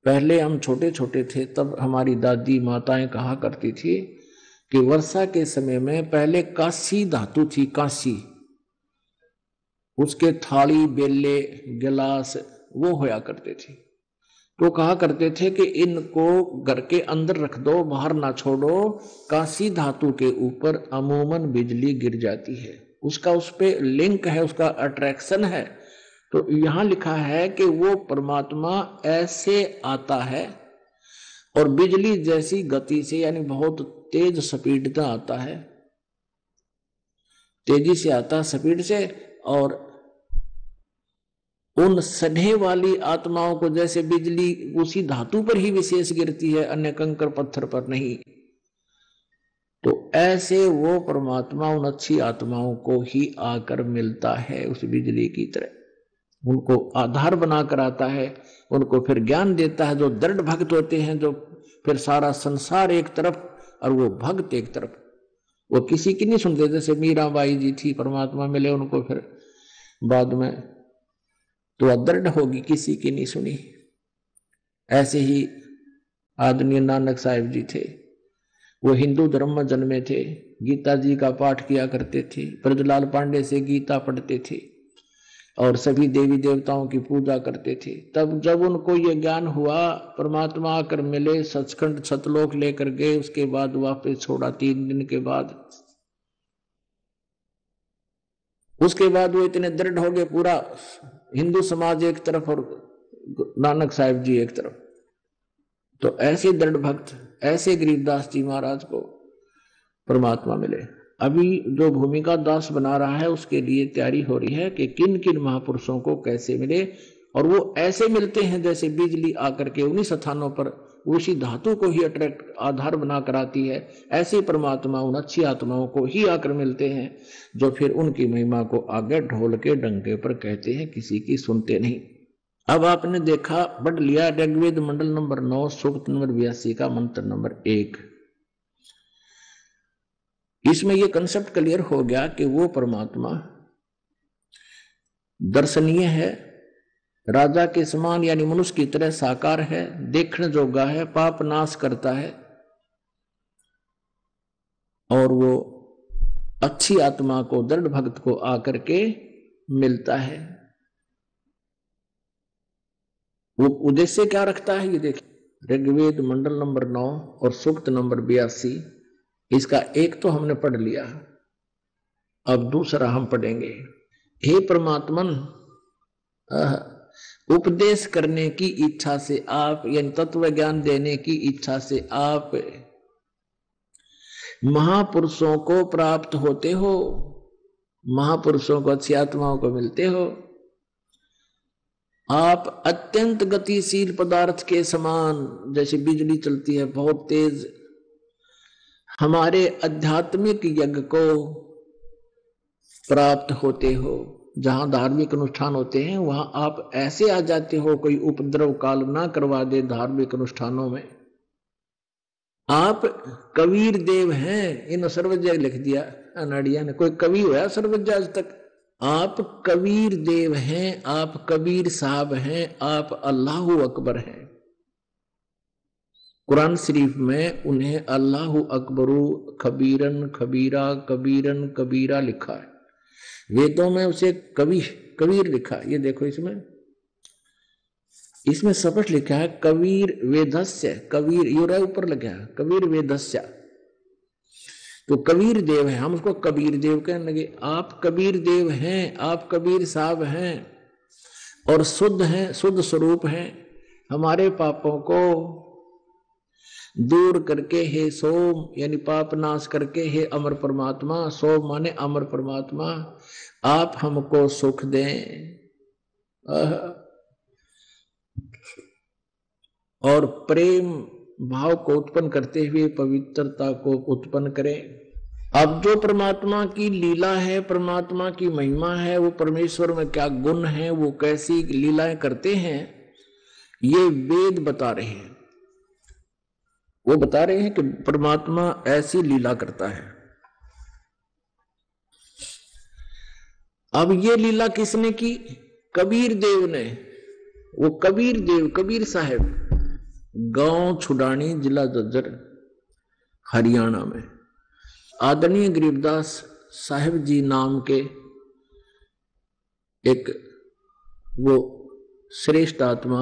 पहले हम छोटे छोटे थे तब हमारी दादी माताएं कहा करती थी कि वर्षा के समय में पहले कांसी धातु थी, कांसी, उसके थाली बेले गिलास वो होया करते थे। तो कहा करते थे कि इनको घर के अंदर रख दो, बाहर ना छोड़ो, कांसी धातु के ऊपर अमूमन बिजली गिर जाती है। उसका उस पे लिंक है, उसका अट्रैक्शन है। तो यहां लिखा है कि वो परमात्मा ऐसे आता है और बिजली जैसी गति से यानी बहुत तेज स्पीड से आता है, तेजी से आता स्पीड से। और उन सढ़े वाली आत्माओं को जैसे बिजली उसी धातु पर ही विशेष गिरती है, अन्य कंकर पत्थर पर नहीं। तो ऐसे वो परमात्मा उन अच्छी आत्माओं को ही आकर मिलता है उस बिजली की तरह, उनको आधार बनाकर आता है, उनको फिर ज्ञान देता है। जो दृढ़ भक्त होते हैं, जो फिर सारा संसार एक तरफ और वो भक्त एक तरफ, वो किसी की नहीं सुनते। जैसे मीराबाई जी थी, परमात्मा मिले उनको फिर बाद में तो अदृढ़ होगी, किसी की नहीं सुनी। ऐसे ही आदरणीय नानक साहिब जी थे, वो हिंदू धर्म में जन्मे थे, गीता जी का पाठ किया करते थे, ब्रजलाल पांडे से गीता पढ़ते थे और सभी देवी देवताओं की पूजा करते थे। तब जब उनको ये ज्ञान हुआ, परमात्मा आकर मिले, सचखंड सतलोक लेकर गए, उसके बाद वापस छोड़ा 3 दिन के बाद। उसके बाद वो इतने दृढ़ हो गए, पूरा हिंदू समाज एक तरफ और नानक साहिब जी एक तरफ। तो ऐसे दृढ़ भक्त, ऐसे गरीबदास जी महाराज को परमात्मा मिले। अभी जो भूमिका दास बना रहा है उसके लिए तैयारी हो रही है कि किन किन महापुरुषों को कैसे मिले, और वो ऐसे मिलते हैं जैसे बिजली आकर के उन्हीं स्थानों पर उसी धातु को ही अट्रैक्ट आधार बना कर आती है। ऐसे परमात्मा उन अच्छी आत्माओं को ही आकर मिलते हैं जो फिर उनकी महिमा को आगे ढोल के डंके पर कहते हैं, किसी की सुनते नहीं। अब आपने देखा, पढ़ लिया ऋग्वेद मंडल नंबर 9 सूक्त नंबर 82 का मंत्र नंबर 1। इसमें यह कंसेप्ट क्लियर हो गया कि वो परमात्मा दर्शनीय है, राजा के समान यानी मनुष्य की तरह साकार है, देखने जोगा है, पाप नाश करता है, और वो अच्छी आत्मा को, दृढ़ भक्त को आकर के मिलता है। वो उद्देश्य क्या रखता है ये देखिए, ऋग्वेद मंडल नंबर 9 और सूक्त नंबर 82। इसका एक तो हमने पढ़ लिया, अब दूसरा हम पढ़ेंगे। हे परमात्मन, उपदेश करने की इच्छा से आप, यानी तत्व ज्ञान देने की इच्छा से आप महापुरुषों को प्राप्त होते हो, महापुरुषों को, अच्छी आत्माओं को मिलते हो। आप अत्यंत गतिशील पदार्थ के समान, जैसे बिजली चलती है बहुत तेज, हमारे आध्यात्मिक यज्ञ को प्राप्त होते हो। जहां धार्मिक अनुष्ठान होते हैं वहां आप ऐसे आ जाते हो, कोई उपद्रव काल ना करवा दे धार्मिक अनुष्ठानों में। आप कबीर देव हैं, इन सर्वज्ञ लिख दिया अनाड़िया ने, कोई कवि हुआ सर्वज्ञ आज तक? आप कबीर देव हैं, आप कबीर साहब हैं, आप अल्लाहु अकबर हैं। कुरान शरीफ में उन्हें अल्लाहु अकबरू खबीरन खबीरा कबीरन कबीरा लिखा है। वेदों में उसे कबीर लिखा है। ये देखो इसमें स्पष्ट लिखा है कबीर वेदस्य, कबीर यूरा ऊपर लगा है कबीर वेदस्य, तो कबीर देव है, हम उसको कबीर देव कहने लगे। आप कबीर देव हैं, आप कबीर साहब हैं और शुद्ध हैं, शुद्ध स्वरूप हैं। हमारे पापों को दूर करके हे सोम, यानी पाप नाश करके हे अमर परमात्मा, सोम माने अमर परमात्मा, आप हमको सुख दें और प्रेम भाव को उत्पन्न करते हुए पवित्रता को उत्पन्न करें। अब जो परमात्मा की लीला है, परमात्मा की महिमा है, वो परमेश्वर में क्या गुण है, वो कैसी लीलाएं करते हैं, ये वेद बता रहे हैं। वो बता रहे हैं कि परमात्मा ऐसी लीला करता है। अब ये लीला किसने की? कबीर देव ने। वो कबीर देव, कबीर साहब, गांव छुडानी, जिला जज्जर, हरियाणा में आदरणीय गरीबदास साहिब जी नाम के एक वो श्रेष्ठ आत्मा,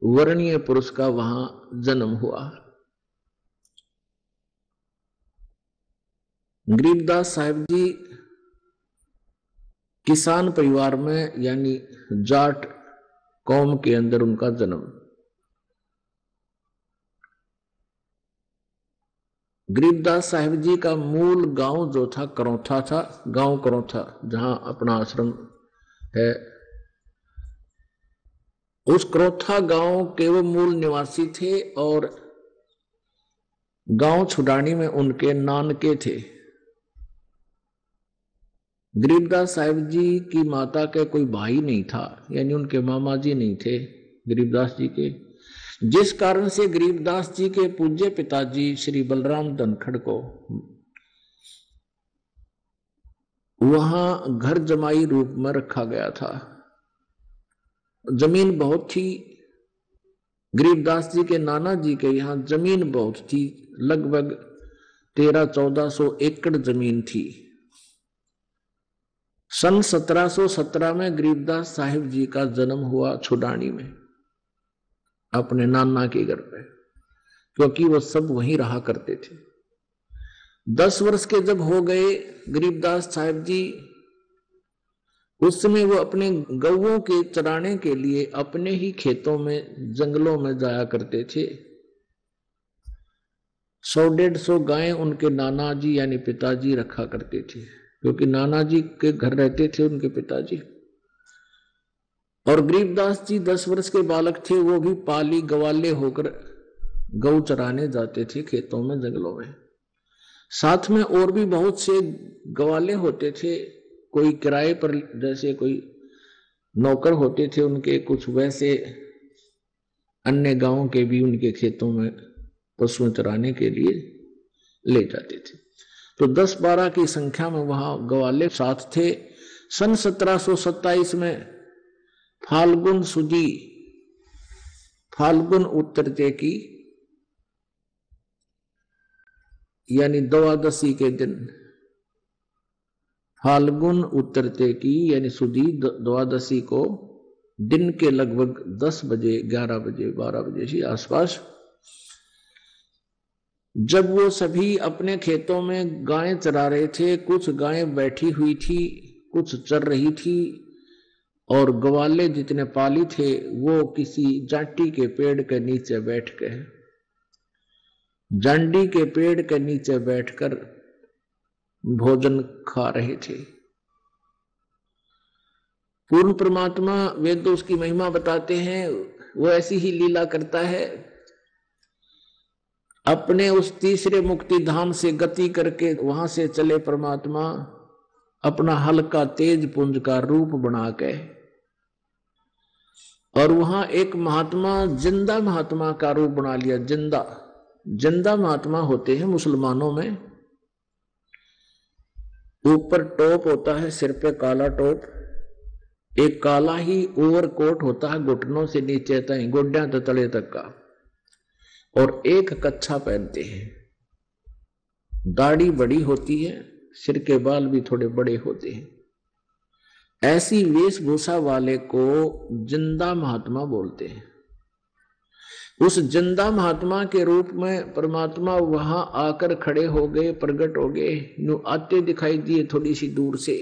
वर्णीय पुरुष का वहां जन्म हुआ। गरीबदास साहिब जी किसान परिवार में, यानी जाट कौम के अंदर उनका जन्म। गरीबदास साहिब जी का मूल गांव जो था करौथा था, गांव करौथा, जहां अपना आश्रम है। उस करौथा गांव के वो मूल निवासी थे और गांव छुडानी में उनके नानके थे। गरीबदास साहिब जी की माता के कोई भाई नहीं था, यानी उनके मामा जी नहीं थे गरीबदास जी के, जिस कारण से गरीबदास जी के पूज्य पिताजी श्री बलराम धनखड़ को वहां घर जमाई रूप में रखा गया था। जमीन बहुत थी, गरीबदास जी के नाना जी के यहाँ जमीन बहुत थी, लगभग 1300-1400 एकड़ जमीन थी। सन 1717 में गरीबदास साहिब जी का जन्म हुआ छुडानी में, अपने नाना के घर पे, क्योंकि वो सब वहीं रहा करते थे। 10 वर्ष के जब हो गए गरीबदास साहिब जी, उस समय वो अपने गौओं के चराने के लिए अपने ही खेतों में, जंगलों में जाया करते थे। 100-150 गायें उनके नाना जी यानी पिताजी रखा करते थे, क्योंकि नाना जी के घर रहते थे उनके पिताजी। और गरीबदास जी 10 वर्ष के बालक थे, वो भी पाली गवाले होकर गौ चराने जाते थे खेतों में, जंगलों में। साथ में और भी बहुत से गवाले होते थे, कोई किराए पर, जैसे कोई नौकर होते थे उनके, कुछ वैसे अन्य गांवों के भी उनके खेतों में पशु चराने के लिए ले जाते थे। तो 10-12 की संख्या में वहां गवाले साथ थे। सन 1727 में फाल्गुन सुदी, फाल्गुन उतरते की यानी द्वादशी के दिन, फाल्गुन उतरते की यानी सुदी द्वादशी को दिन के लगभग 10 बजे, 11 बजे, 12 बजे के आसपास, जब वो सभी अपने खेतों में गायें चरा रहे थे, कुछ गायें बैठी हुई थी, कुछ चर रही थी, और ग्वाले जितने पाली थे वो किसी जाटी के पेड़ के नीचे बैठ गए, जांडी के पेड़ के नीचे बैठकर भोजन खा रहे थे। पूर्ण परमात्मा वेद उसकी महिमा बताते हैं, वो ऐसी ही लीला करता है। अपने उस तीसरे मुक्ति धाम से गति करके वहां से चले परमात्मा, अपना हल्का तेज पुंज का रूप बना के, और वहां एक महात्मा, जिंदा महात्मा का रूप बना लिया। जिंदा महात्मा होते हैं मुसलमानों में, ऊपर टोप होता है, सिर पे काला टोप, एक काला ही ओवरकोट होता है घुटनों से नीचे तक, गोड्या तले तक का, और एक कच्छा पहनते हैं। दाढ़ी बड़ी होती है, सिर के बाल भी थोड़े बड़े होते हैं। ऐसी वेशभूषा वाले को जिंदा महात्मा बोलते हैं। उस जिंदा महात्मा के रूप में परमात्मा वहां आकर खड़े हो गए, प्रकट हो गए, यूं आते दिखाई दिए थोड़ी सी दूर से।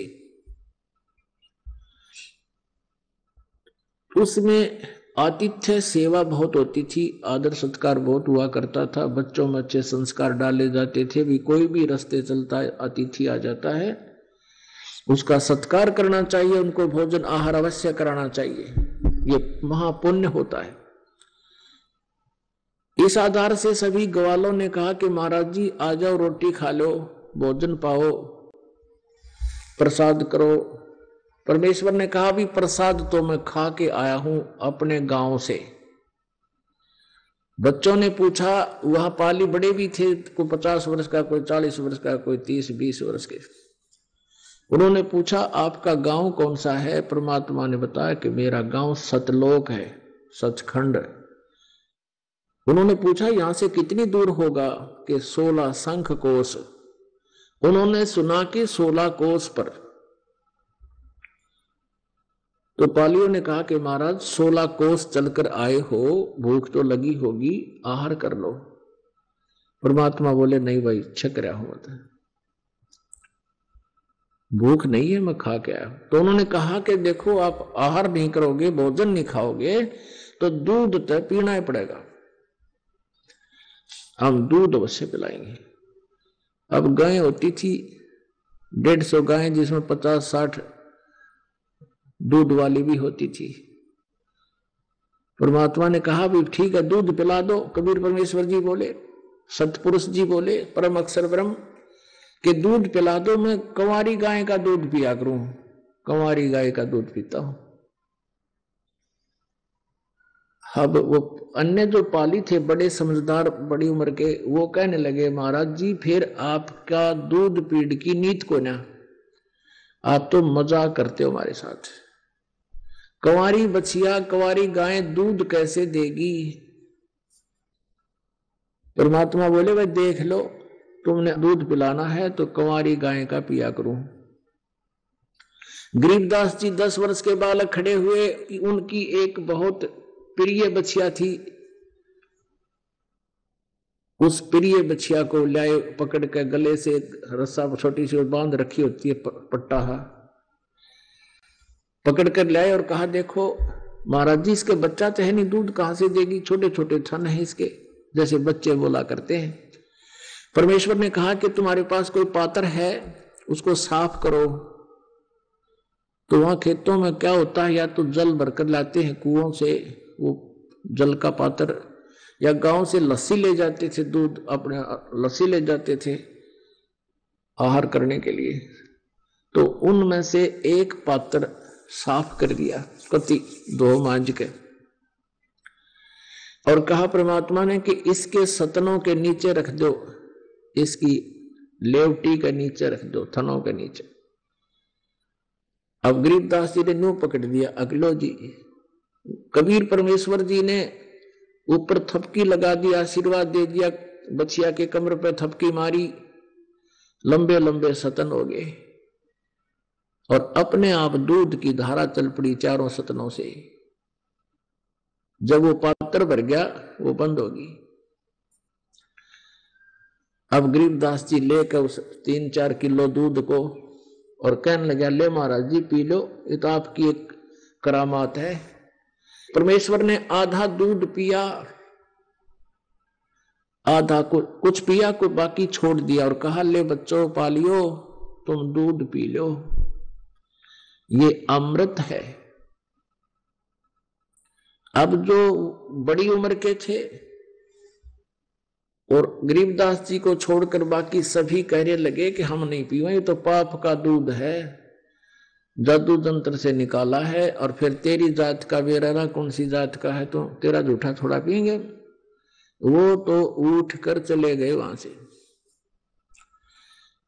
उसमें आतिथ्य सेवा बहुत होती थी, आदर सत्कार बहुत हुआ करता था, बच्चों में अच्छे संस्कार डाले जाते थे। भी कोई भी रास्ते चलता है, अतिथि आ जाता है, उसका सत्कार करना चाहिए, उनको भोजन आहार अवश्य कराना चाहिए, ये महापुण्य होता है। इस आधार से सभी ग्वालों ने कहा कि महाराज जी आ जाओ, रोटी खा लो, भोजन पाओ, प्रसाद करो। परमेश्वर ने कहा भी प्रसाद तो मैं खा के आया हूं अपने गांव से। बच्चों ने पूछा, वहां पाली बड़े भी थे, कोई 50 वर्ष का, कोई 40 वर्ष का, कोई 30-20 वर्ष के। उन्होंने पूछा आपका गांव कौन सा है? परमात्मा ने बताया कि मेरा गांव सतलोक है, सचखंड। उन्होंने पूछा यहां से कितनी दूर होगा? कि 16 शंख कोस। उन्होंने सुना कि 16 कोस पर। तो पालियों ने कहा कि महाराज 16 कोस चलकर आए हो, भूख तो लगी होगी, आहार कर लो। परमात्मा बोले नहीं भाई, छक रहा हूं, भूख नहीं है, मैं खा के आया। तो उन्होंने कहा कि देखो आप आहार नहीं करोगे, भोजन नहीं खाओगे, तो दूध तो पीना ही पड़ेगा, हम दूध अवश्य पिलाएंगे। अब गायें होती थी 150 गायें, जिसमें 50-60 दूध वाली भी होती थी। परमात्मा ने कहा भी ठीक है, दूध पिला दो। कबीर परमेश्वर जी बोले, सतपुरुष जी बोले, परम अक्षर ब्रह्म, कि दूध पिला दो, मैं कंवारी गाय का दूध पिया करूं, कंवारी गाय का दूध पीता हूं। अब वो अन्य जो पाली थे, बड़े समझदार, बड़ी उम्र के, वो कहने लगे महाराज जी फिर आपका दूध पीड़ की नीत को ना, आप तो मजाक करते हो हमारे साथ। कंवारी बछिया, कंवारी गाय दूध कैसे देगी? परमात्मा बोले भाई देख लो, तुमने दूध पिलाना है तो कंवारी गाय का पिया करूं। गरीबदास जी 10 वर्ष के बालक खड़े हुए कि उनकी एक बहुत प्रिय बछिया थी, उस प्रिय बछिया को लाए, पकड़ के गले से रस्सा छोटी सी बांध रखी होती है पट्टा, पकड़ कर लाए और कहा देखो महाराज जी इसके बच्चा तो है नहीं, दूध कहां से देगी, छोटे छोटे थन है इसके, जैसे बच्चे बोला करते हैं। परमेश्वर ने कहा कि तुम्हारे पास कोई पात्र है उसको साफ करो। तो वहां खेतों में क्या होता है, या तो जल भरकर लाते हैं कुओं से वो जल का पात्र, या गांव से लस्सी ले जाते थे, दूध अपने लस्सी ले जाते थे आहार करने के लिए। तो उनमें से एक पात्र साफ कर दिया, कति धो मांझ के, और कहा परमात्मा ने कि इसके सतनों के नीचे रख दो, इसकी लेवटी के नीचे रख दो, थनों के नीचे। अब गरीबदास जी ने न्यू पकड़ दिया, अगलो जी कबीर परमेश्वर जी ने ऊपर थपकी लगा दी, आशीर्वाद दे दिया, बछिया के कमर पे थपकी मारी, लंबे लंबे सतन हो गए और अपने आप दूध की धारा चल पड़ी चारों सतनों से। जब वो पात्र भर गया वो बंद होगी। अब गरीबदास जी लेकर उस 3-4 किलो दूध को और कहने लगा ले महाराज जी पी लो, ये तो आपकी एक करामात है। परमेश्वर ने आधा दूध पिया, आधा कुछ पिया, कुछ बाकी छोड़ दिया और कहा ले बच्चों पालियो तुम दूध पी लो, ये अमृत है। अब जो बड़ी उम्र के थे और गरीबदास जी को छोड़कर बाकी सभी कहने लगे कि हम नहीं पीवा, ये तो पाप का दूध है, जादू तंत्र से निकाला है, और फिर तेरी जात का बेराना कौन सी जात का है तो तेरा जूठा थोड़ा पिएंगे। वो तो उठ कर चले गए वहां से।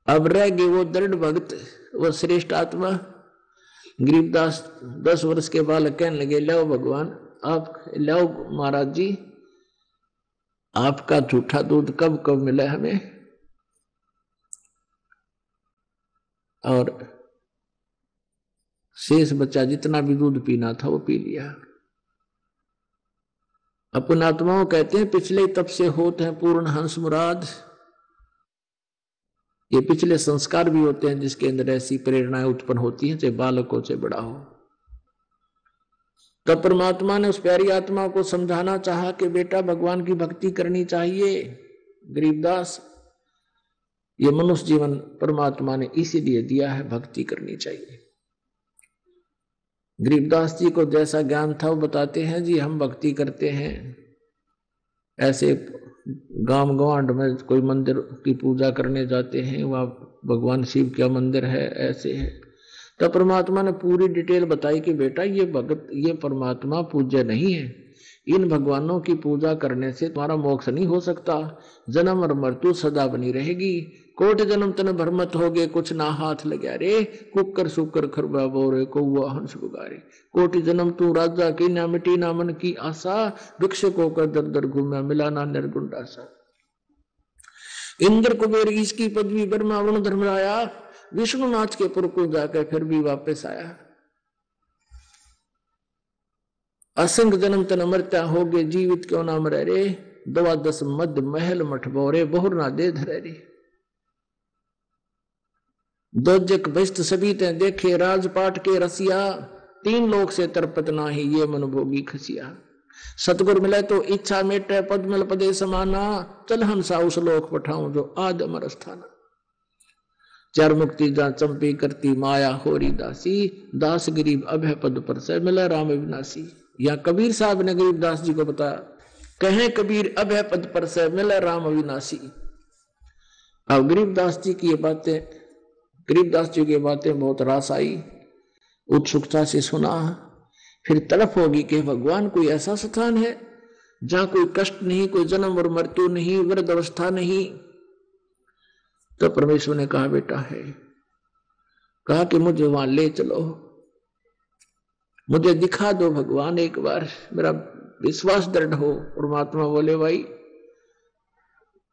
अब रह गए वो दृढ़ भक्त, वो श्रेष्ठ आत्मा। गरीबदास 10 वर्ष के बालक कहने लगे लाओ भगवान, आप लाओ महाराज जी, आपका झूठा दूध कब कब मिला हमें। और शेष बच्चा जितना भी दूध पीना था वो पी लिया। अपन आत्माओं कहते हैं पिछले तब से होते हैं पूर्ण हंस मुराद। ये पिछले संस्कार भी होते हैं जिसके अंदर ऐसी प्रेरणाएं उत्पन्न होती हैं, चाहे बालक हो चाहे बड़ा हो। तब परमात्मा ने उस प्यारी आत्मा को समझाना चाहा कि बेटा भगवान की भक्ति करनी चाहिए। गरीबदास, ये मनुष्य जीवन परमात्मा ने इसीलिए दिया है, भक्ति करनी चाहिए। गरीबदास जी को जैसा ज्ञान था वो बताते हैं जी हम भक्ति करते हैं, ऐसे गांव गवांड में कोई मंदिर की पूजा करने जाते हैं, वहां भगवान शिव का मंदिर है, ऐसे है। तो परमात्मा ने पूरी डिटेल बताई कि बेटा ये भगत, ये परमात्मा पूज्य नहीं है, इन भगवानों की पूजा करने से तुम्हारा मोक्ष नहीं हो सकता, जन्म और मृत्यु सदा बनी रहेगी। कोट जन्म तन भरमत हो गए कुछ ना हाथ लगा रे, कुकर सुकर खरबा बोरे कौआ हंस बुगारे। कोटि जन्म तू राजा की ना मिटी ना मन की आशा, भिक्षुक होकर दर दर घूमा मिला ना निर्गुंडा सा। इंद्र कुबेर इसकी पदवी ब्रह्मा वरुण धर्मराया, विष्णु नाथ के पुर को जाकर फिर भी वापस आया। असंग जन्म तन मरता हो गए जीवित क्यों ना मरे रे, 12 मद महल मठ बोरे बहुर ना दे धरे रे। दोजक बस्त सभी ते देखे राजपाट के रसिया, 3 लोक से तरपत नाही ये मन भोगी खसिया। सतगुर मिले तो इच्छा मेटे पद मिल पदे समाना, चल हंसा उस लोक पठाऊं जो आद अमर स्थाना। चार मुक्ति जा चंपी करती माया होरी दासी, दास गरीब अभय पद पर से मिला राम विनाशी। या कबीर साहब ने गरीबदास जी को बताया, कहे कबीर अभय पद पर से मिला राम विनाशी। अब गरीबदास जी की ये बातें, गरीबदास जी की बातें बहुत रास आई, उत्सुकता से सुना। फिर तड़प होगी कि भगवान कोई ऐसा स्थान है जहां कोई कष्ट नहीं, कोई जन्म और मृत्यु नहीं, वृद्ध अवस्था नहीं। तो परमेश्वर ने कहा बेटा है, कहा कि मुझे वहां ले चलो, मुझे दिखा दो भगवान एक बार, मेरा विश्वास दृढ़ हो। परमात्मा बोले भाई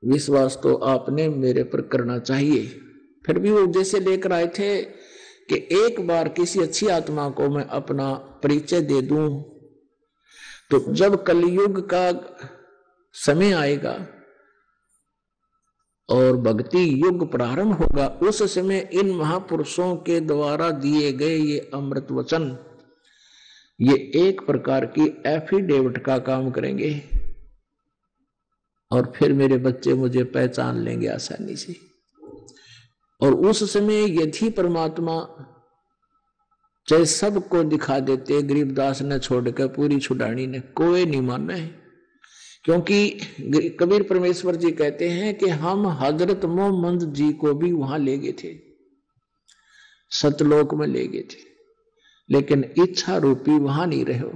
विश्वास तो आपने मेरे पर करना चाहिए। फिर भी वो जैसे लेकर आए थे कि एक बार किसी अच्छी आत्मा को मैं अपना परिचय दे दूं, तो जब कलयुग का समय आएगा और भक्ति युग प्रारंभ होगा, उस समय इन महापुरुषों के द्वारा दिए गए ये अमृत वचन, ये एक प्रकार की एफिडेविट का काम करेंगे और फिर मेरे बच्चे मुझे पहचान लेंगे आसानी से। और उस समय यदि परमात्मा चाहे सबको दिखा देते, गरीबदास ने छोड़कर पूरी छुड़ानी ने कोई नहीं माना है, क्योंकि कबीर परमेश्वर जी कहते हैं कि हम हजरत मोहम्मद जी को भी वहां ले गए थे, सतलोक में ले गए थे, लेकिन इच्छा रूपी वहां नहीं रहे हो।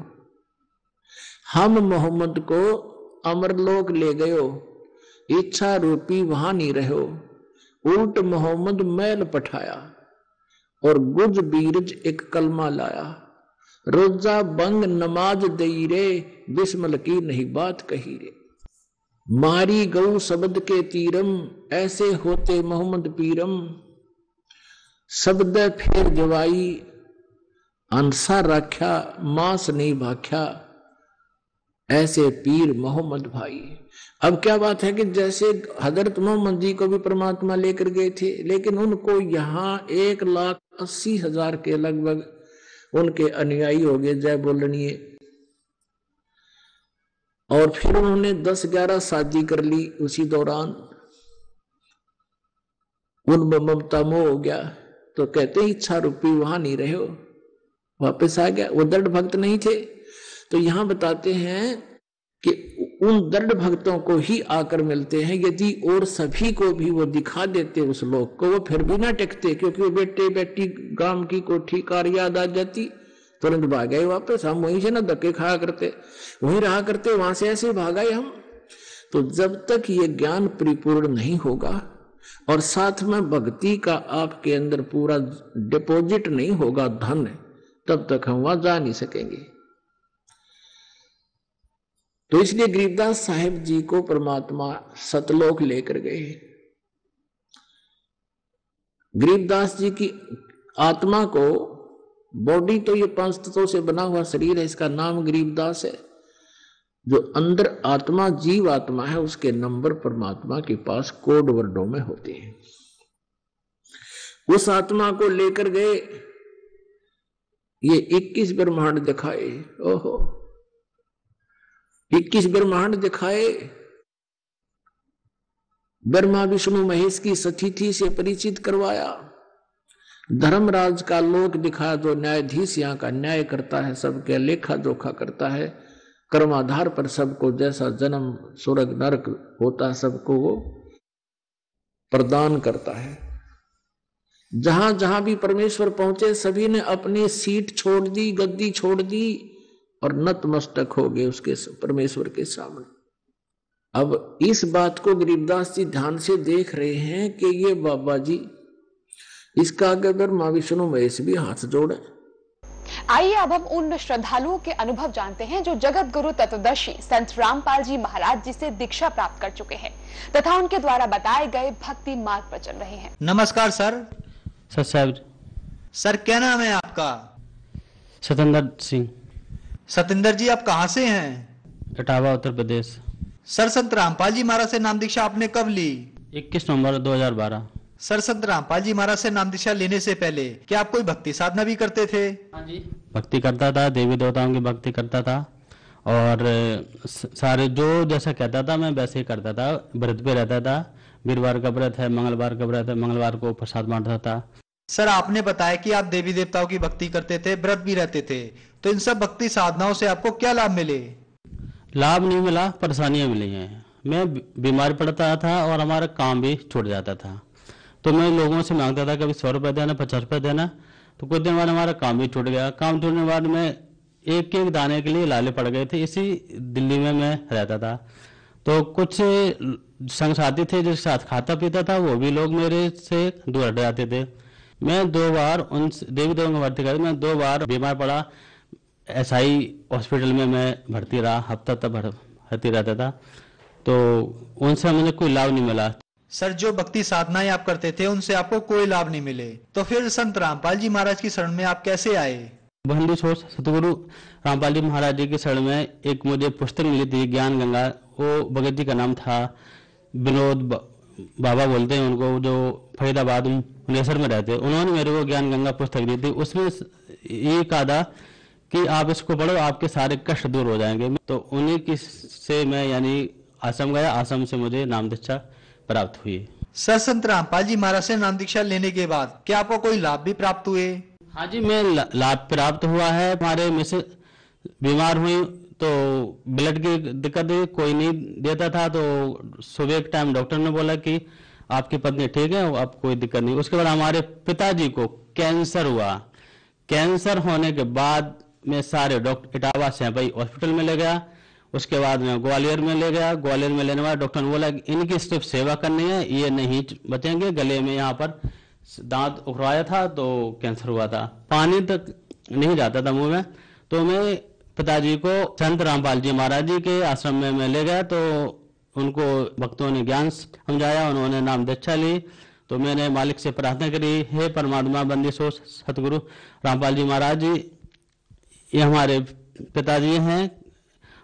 हम मोहम्मद को अमरलोक ले गए हो, इच्छा रूपी वहां नहीं रहे हो। उल्ट मोहम्मद मैल पठाया और गुज बीरज एक कलमा लाया, रोजा बंग नमाज दई रे, बिस्मल की नहीं बात कही रे। मारी गऊ शब्द के तीरम, ऐसे होते मोहम्मद पीरम, शब्द फेर जवाई, अंसा राख्या मांस नहीं भाख्या, ऐसे पीर मोहम्मद भाई। अब क्या बात है कि जैसे हजरत मोहम्मद जी को भी परमात्मा लेकर गए थे, लेकिन उनको यहाँ 1,80,000 के लगभग उनके अनुयायी हो गए, जय बोलनिए। और फिर उन्होंने 10-11 शादी कर ली, उसी दौरान उनमें ममता मोह हो गया, तो कहते इच्छा रूपी वहां नहीं रहे हो, वापस आ गया। वो दृढ़ भक्त नहीं थे। तो यहां बताते हैं कि उन दृढ़ भक्तों को ही आकर मिलते हैं, यदि और सभी को भी वो दिखा देते उस लोक को, वो फिर भी ना टिकते, क्योंकि वो बेटे बेटी गांव की कोठी कार याद आ जाती, तुरंत भाग गए वापस। हम वहीं से ना धक्के खाया करते, वहीं रहा करते, वहां से ऐसे भाग आए हम। तो जब तक ये ज्ञान परिपूर्ण नहीं होगा और साथ में भक्ति का आपके अंदर पूरा डिपॉजिट नहीं होगा धन, तब तक हम वहां जा नहीं सकेंगे। तो इसलिए गरीबदास साहिब जी को परमात्मा सतलोक लेकर गए। गरीबदास जी की आत्मा को, बॉडी तो ये 5 तत्वों से बना हुआ शरीर है, इसका नाम गरीबदास है। जो अंदर आत्मा, जीव आत्मा है, उसके नंबर परमात्मा के पास कोड वर्डों में होते हैं। उस आत्मा को लेकर गए, ये 21 ब्रह्मांड दिखाए। ओहो, 21 ब्रह्मांड दिखाए। ब्रह्मा विष्णु महेश की सतिथि से परिचित करवाया। धर्मराज का लोक दिखाया, जो न्यायाधीश यहाँ का न्याय करता है, सबके लेखा जोखा करता है, कर्माधार पर सबको जैसा जन्म स्वर्ग नरक होता है सबको वो प्रदान करता है। जहां जहां भी परमेश्वर पहुंचे, सभी ने अपनी सीट छोड़ दी, गद्दी छोड़ दी और नतमस्तक हो गए उसके परमेश्वर के सामने। अब इस बात को गरीबदास जी ध्यान से देख रहे हैं कि ये बाबा जी, इसका आगे ब्रह्मा विष्णु महेश भी हाथ जोड़े। आइए अब हम उन श्रद्धालुओं के अनुभव जानते हैं जो जगत गुरु तत्वदर्शी संत रामपाल जी महाराज जी से दीक्षा प्राप्त कर चुके हैं तथा उनके द्वारा बताए गए भक्ति मार्ग पर चल रहे हैं। नमस्कार सर। सर क्या नाम है आपका? सतेंद्र सिंह। सतेंद्र जी, आप कहाँ से हैं? इटावा, उत्तर प्रदेश। सर, संत रामपाल जी महाराज से नाम दीक्षा आपने कब ली? 21 नवंबर 2012। सर, संत रामपाल जी महाराज से नाम दीक्षा लेने से पहले क्या आप कोई भक्ति साधना भी करते थे? हाँ जी, भक्ति करता था, देवी देवताओं की भक्ति करता था और सारे जो जैसा कहता था मैं वैसे ही करता था। व्रत पे रहता था, वीरवार का व्रत है, मंगलवार का व्रत है, मंगलवार को प्रसाद बांटता था। सर, आपने बताया कि आप देवी देवताओं की भक्ति करते थे, व्रत भी रहते थे, तो इन सब भक्ति साधनाओं से आपको क्या लाभ मिले? लाभ नहीं मिला, परेशानियां मिली हैं। मैं बीमार पड़ता था और हमारा काम भी छूट जाता था, तो मैं लोगों से मांगता था कभी 100 रुपये देना, 50 रुपये देना, तो कुछ दिन बाद हमारा काम भी छूट गया। काम छूटने के बाद मैं एक एक दाने के लिए लाले पड़ गए थे। इसी दिल्ली में मैं रहता था, तो कुछ संग साथी थे जिसके साथ खाता पीता था, वो भी लोग मेरे से दूर हट जाते थे। मैं 2 बार उन देवी देवों को भर्ती कर, मैं 2 बार बीमार पड़ा, SI हॉस्पिटल में मैं भर्ती रहा, हफ्ता तक भर्ती रहता था, तो उनसे मुझे कोई लाभ नहीं मिला। सर, जो भक्ति साधनाएं आप करते थे उनसे आपको कोई लाभ नहीं मिले, तो फिर संत रामपाल जी महाराज की शरण में आप कैसे आए? बंदी सोच सतगुरु रामपाल जी महाराज जी की शरण में एक मुझे पुस्तक मिली थी, ज्ञान गंगा। वो भगत जी का नाम था, विनोद बाबा बोलते हैं उनको, जो फरीदाबाद मुनेसर में रहते। उन्होंने मेरे को ज्ञान गंगा पुस्तक दी थी। उसमें ये कहा था कि आप इसको पढ़ो, आपके सारे कष्ट दूर हो जाएंगे। तो उन्हीं की से मैं यानी आश्रम गया। आश्रम से मुझे नाम दीक्षा प्राप्त हुई। सर, संत रामपाल जी महाराज से नाम दीक्षा लेने के बाद क्या आपको कोई लाभ भी प्राप्त हुए? हाँ जी, मैं लाभ प्राप्त हुआ है। हमारे मिसेस बीमार हुई तो ब्लड की दिक्कत हुई, कोई नहीं देता था। तो सुबह के टाइम डॉक्टर ने बोला कि आपकी पत्नी ठीक है, अब कोई दिक्कत नहीं। उसके बाद हमारे पिताजी को कैंसर हुआ। कैंसर होने के बाद मैं सारे डॉक्टर इटावा सैंपई हॉस्पिटल में ले गया। उसके बाद मैं ग्वालियर में ले गया। ग्वालियर में लेने वाला डॉक्टर ने बोला कि इनकी सिर्फ सेवा करनी है, ये नहीं बचेंगे। गले में यहाँ पर दांत उखड़वाया था तो कैंसर हुआ था। पानी तक नहीं जाता था मुंह में। तो मैं पिताजी को संत रामपाल जी महाराज जी के आश्रम में मैं ले गया। तो उनको भक्तों ने ज्ञान समझाया, उन्होंने नाम दीक्षा ली। तो मैंने मालिक से प्रार्थना करी, हे परमात्मा, बंदी सोच सतगुरु रामपाल जी महाराज जी, ये हमारे पिताजी हैं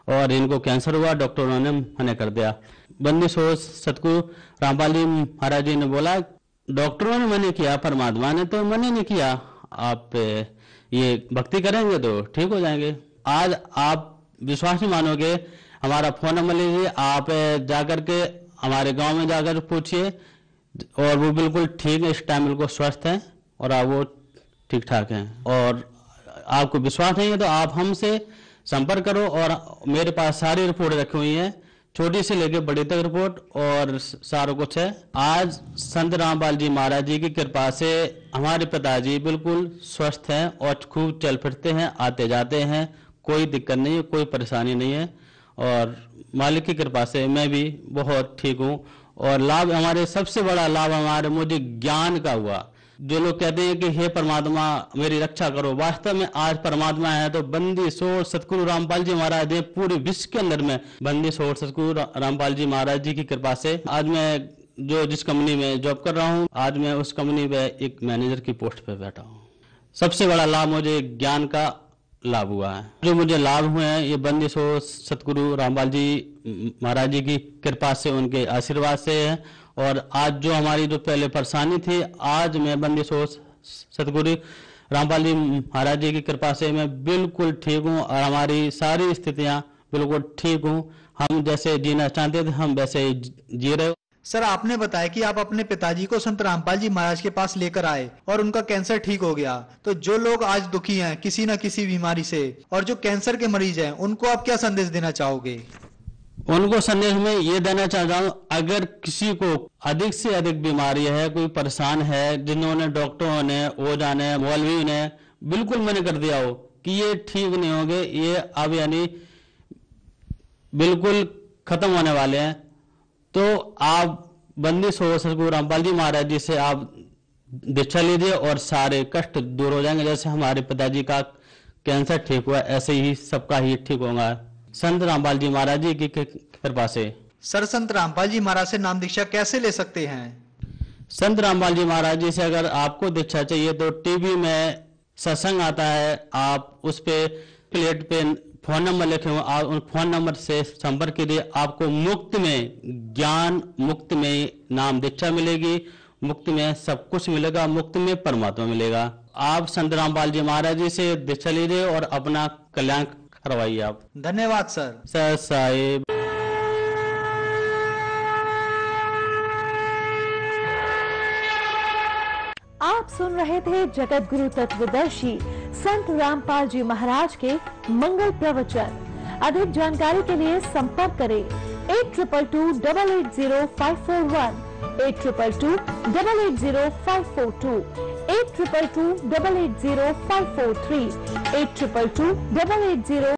और इनको कैंसर हुआ, डॉक्टरों ने मना कर दिया। बंदी सोच सतगुरु रामपाल जी महाराज जी ने बोला, डॉक्टरों ने मना किया, परमात्मा ने तो मना नहीं किया। आप ये भक्ति करेंगे तो ठीक हो जाएंगे। आज आप विश्वास नहीं मानोगे, हमारा फोन नंबर लीजिए, आप जाकर के हमारे गांव में जाकर पूछिए और वो बिल्कुल ठीक है, इस टाइम बिल्कुल स्वस्थ है और आप वो ठीक ठाक हैं। और आपको विश्वास नहीं है तो आप हमसे संपर्क करो। और मेरे पास सारी रिपोर्ट रखी हुई है, छोटी से लेकर बड़ी तक रिपोर्ट और सारा कुछ है। आज संत रामपाल जी महाराज जी की कृपा से हमारे पिताजी बिल्कुल स्वस्थ हैं और खूब चल फिरते हैं, आते जाते हैं, कोई दिक्कत नहीं है, कोई परेशानी नहीं है। और मालिक की कृपा से मैं भी बहुत ठीक हूँ। और लाभ, हमारे सबसे बड़ा लाभ हमारे मुझे ज्ञान का हुआ। जो लोग कहते हैं कि हे परमात्मा मेरी रक्षा करो, वास्तव में आज परमात्मा है तो बंदी सोच सतगुरु रामपाल जी महाराज ने पूरे विश्व के अंदर में बंदी सोच सतगुरु रामपाल जी महाराज जी की कृपा से आज मैं जो जिस कंपनी में जॉब कर रहा हूँ, आज मैं उस कंपनी में एक मैनेजर की पोस्ट पे बैठा हूँ। सबसे बड़ा लाभ मुझे ज्ञान का लाभ हुआ है। जो मुझे लाभ हुए हैं ये बंदी सोच सतगुरु रामपाल जी महाराज जी की कृपा से, उनके आशीर्वाद से है। और आज जो हमारी जो पहले परेशानी थी, आज मैं बंदी सोच सतगुरु रामपाल जी महाराज जी की कृपा से मैं बिल्कुल ठीक हूँ और हमारी सारी स्थितियां बिल्कुल ठीक हूँ। हम जैसे जीना चाहते थे हम वैसे जी रहे। सर, आपने बताया कि आप अपने पिताजी को संत रामपाल जी महाराज के पास लेकर आए और उनका कैंसर ठीक हो गया। तो जो लोग आज दुखी हैं किसी न किसी बीमारी से और जो कैंसर के मरीज हैं, उनको आप क्या संदेश देना चाहोगे? उनको संदेश में ये देना चाहता हूँ, अगर किसी को अधिक से अधिक बीमारी है, कोई परेशान है, जिन्होंने डॉक्टरों ने, ओझा ने, मौलवी ने बिल्कुल मना कर दिया हो कि ये ठीक नहीं होंगे, ये अब यानी बिल्कुल खत्म होने वाले हैं, तो आप बंदी सोच सतगुरु रामपाल जी महाराज जी से आप दीक्षा लीजिए और सारे कष्ट दूर हो जाएंगे। जैसे हमारे पिताजी का कैंसर ठीक हुआ, ऐसे ही सबका ही ठीक होगा संत रामपाल जी महाराज जी की कृपा से। सर, संत रामपाल जी महाराज से नाम दीक्षा कैसे ले सकते हैं? संत रामपाल जी महाराज जी से अगर आपको दीक्षा चाहिए तो टीवी में सत्संग आता है, आप उस पे प्लेट पे फोन नंबर लिखे हुए, आप उन फोन नंबर से संपर्क कीजिए। आपको मुफ्त में ज्ञान, मुफ्त में नाम दीक्षा मिलेगी, मुफ्त में सब कुछ मिलेगा, मुफ्त में परमात्मा मिलेगा। आप संत रामपाल जी महाराज जी से दीक्षा लीजिए और अपना कल्याण करवाइए आप। धन्यवाद सर। साहिब। आप सुन रहे थे जगत गुरु तत्वदर्शी संत रामपाल जी महाराज के मंगल प्रवचन। अधिक जानकारी के लिए संपर्क करें 8222880541, 8222880542, 8222880543, 82228805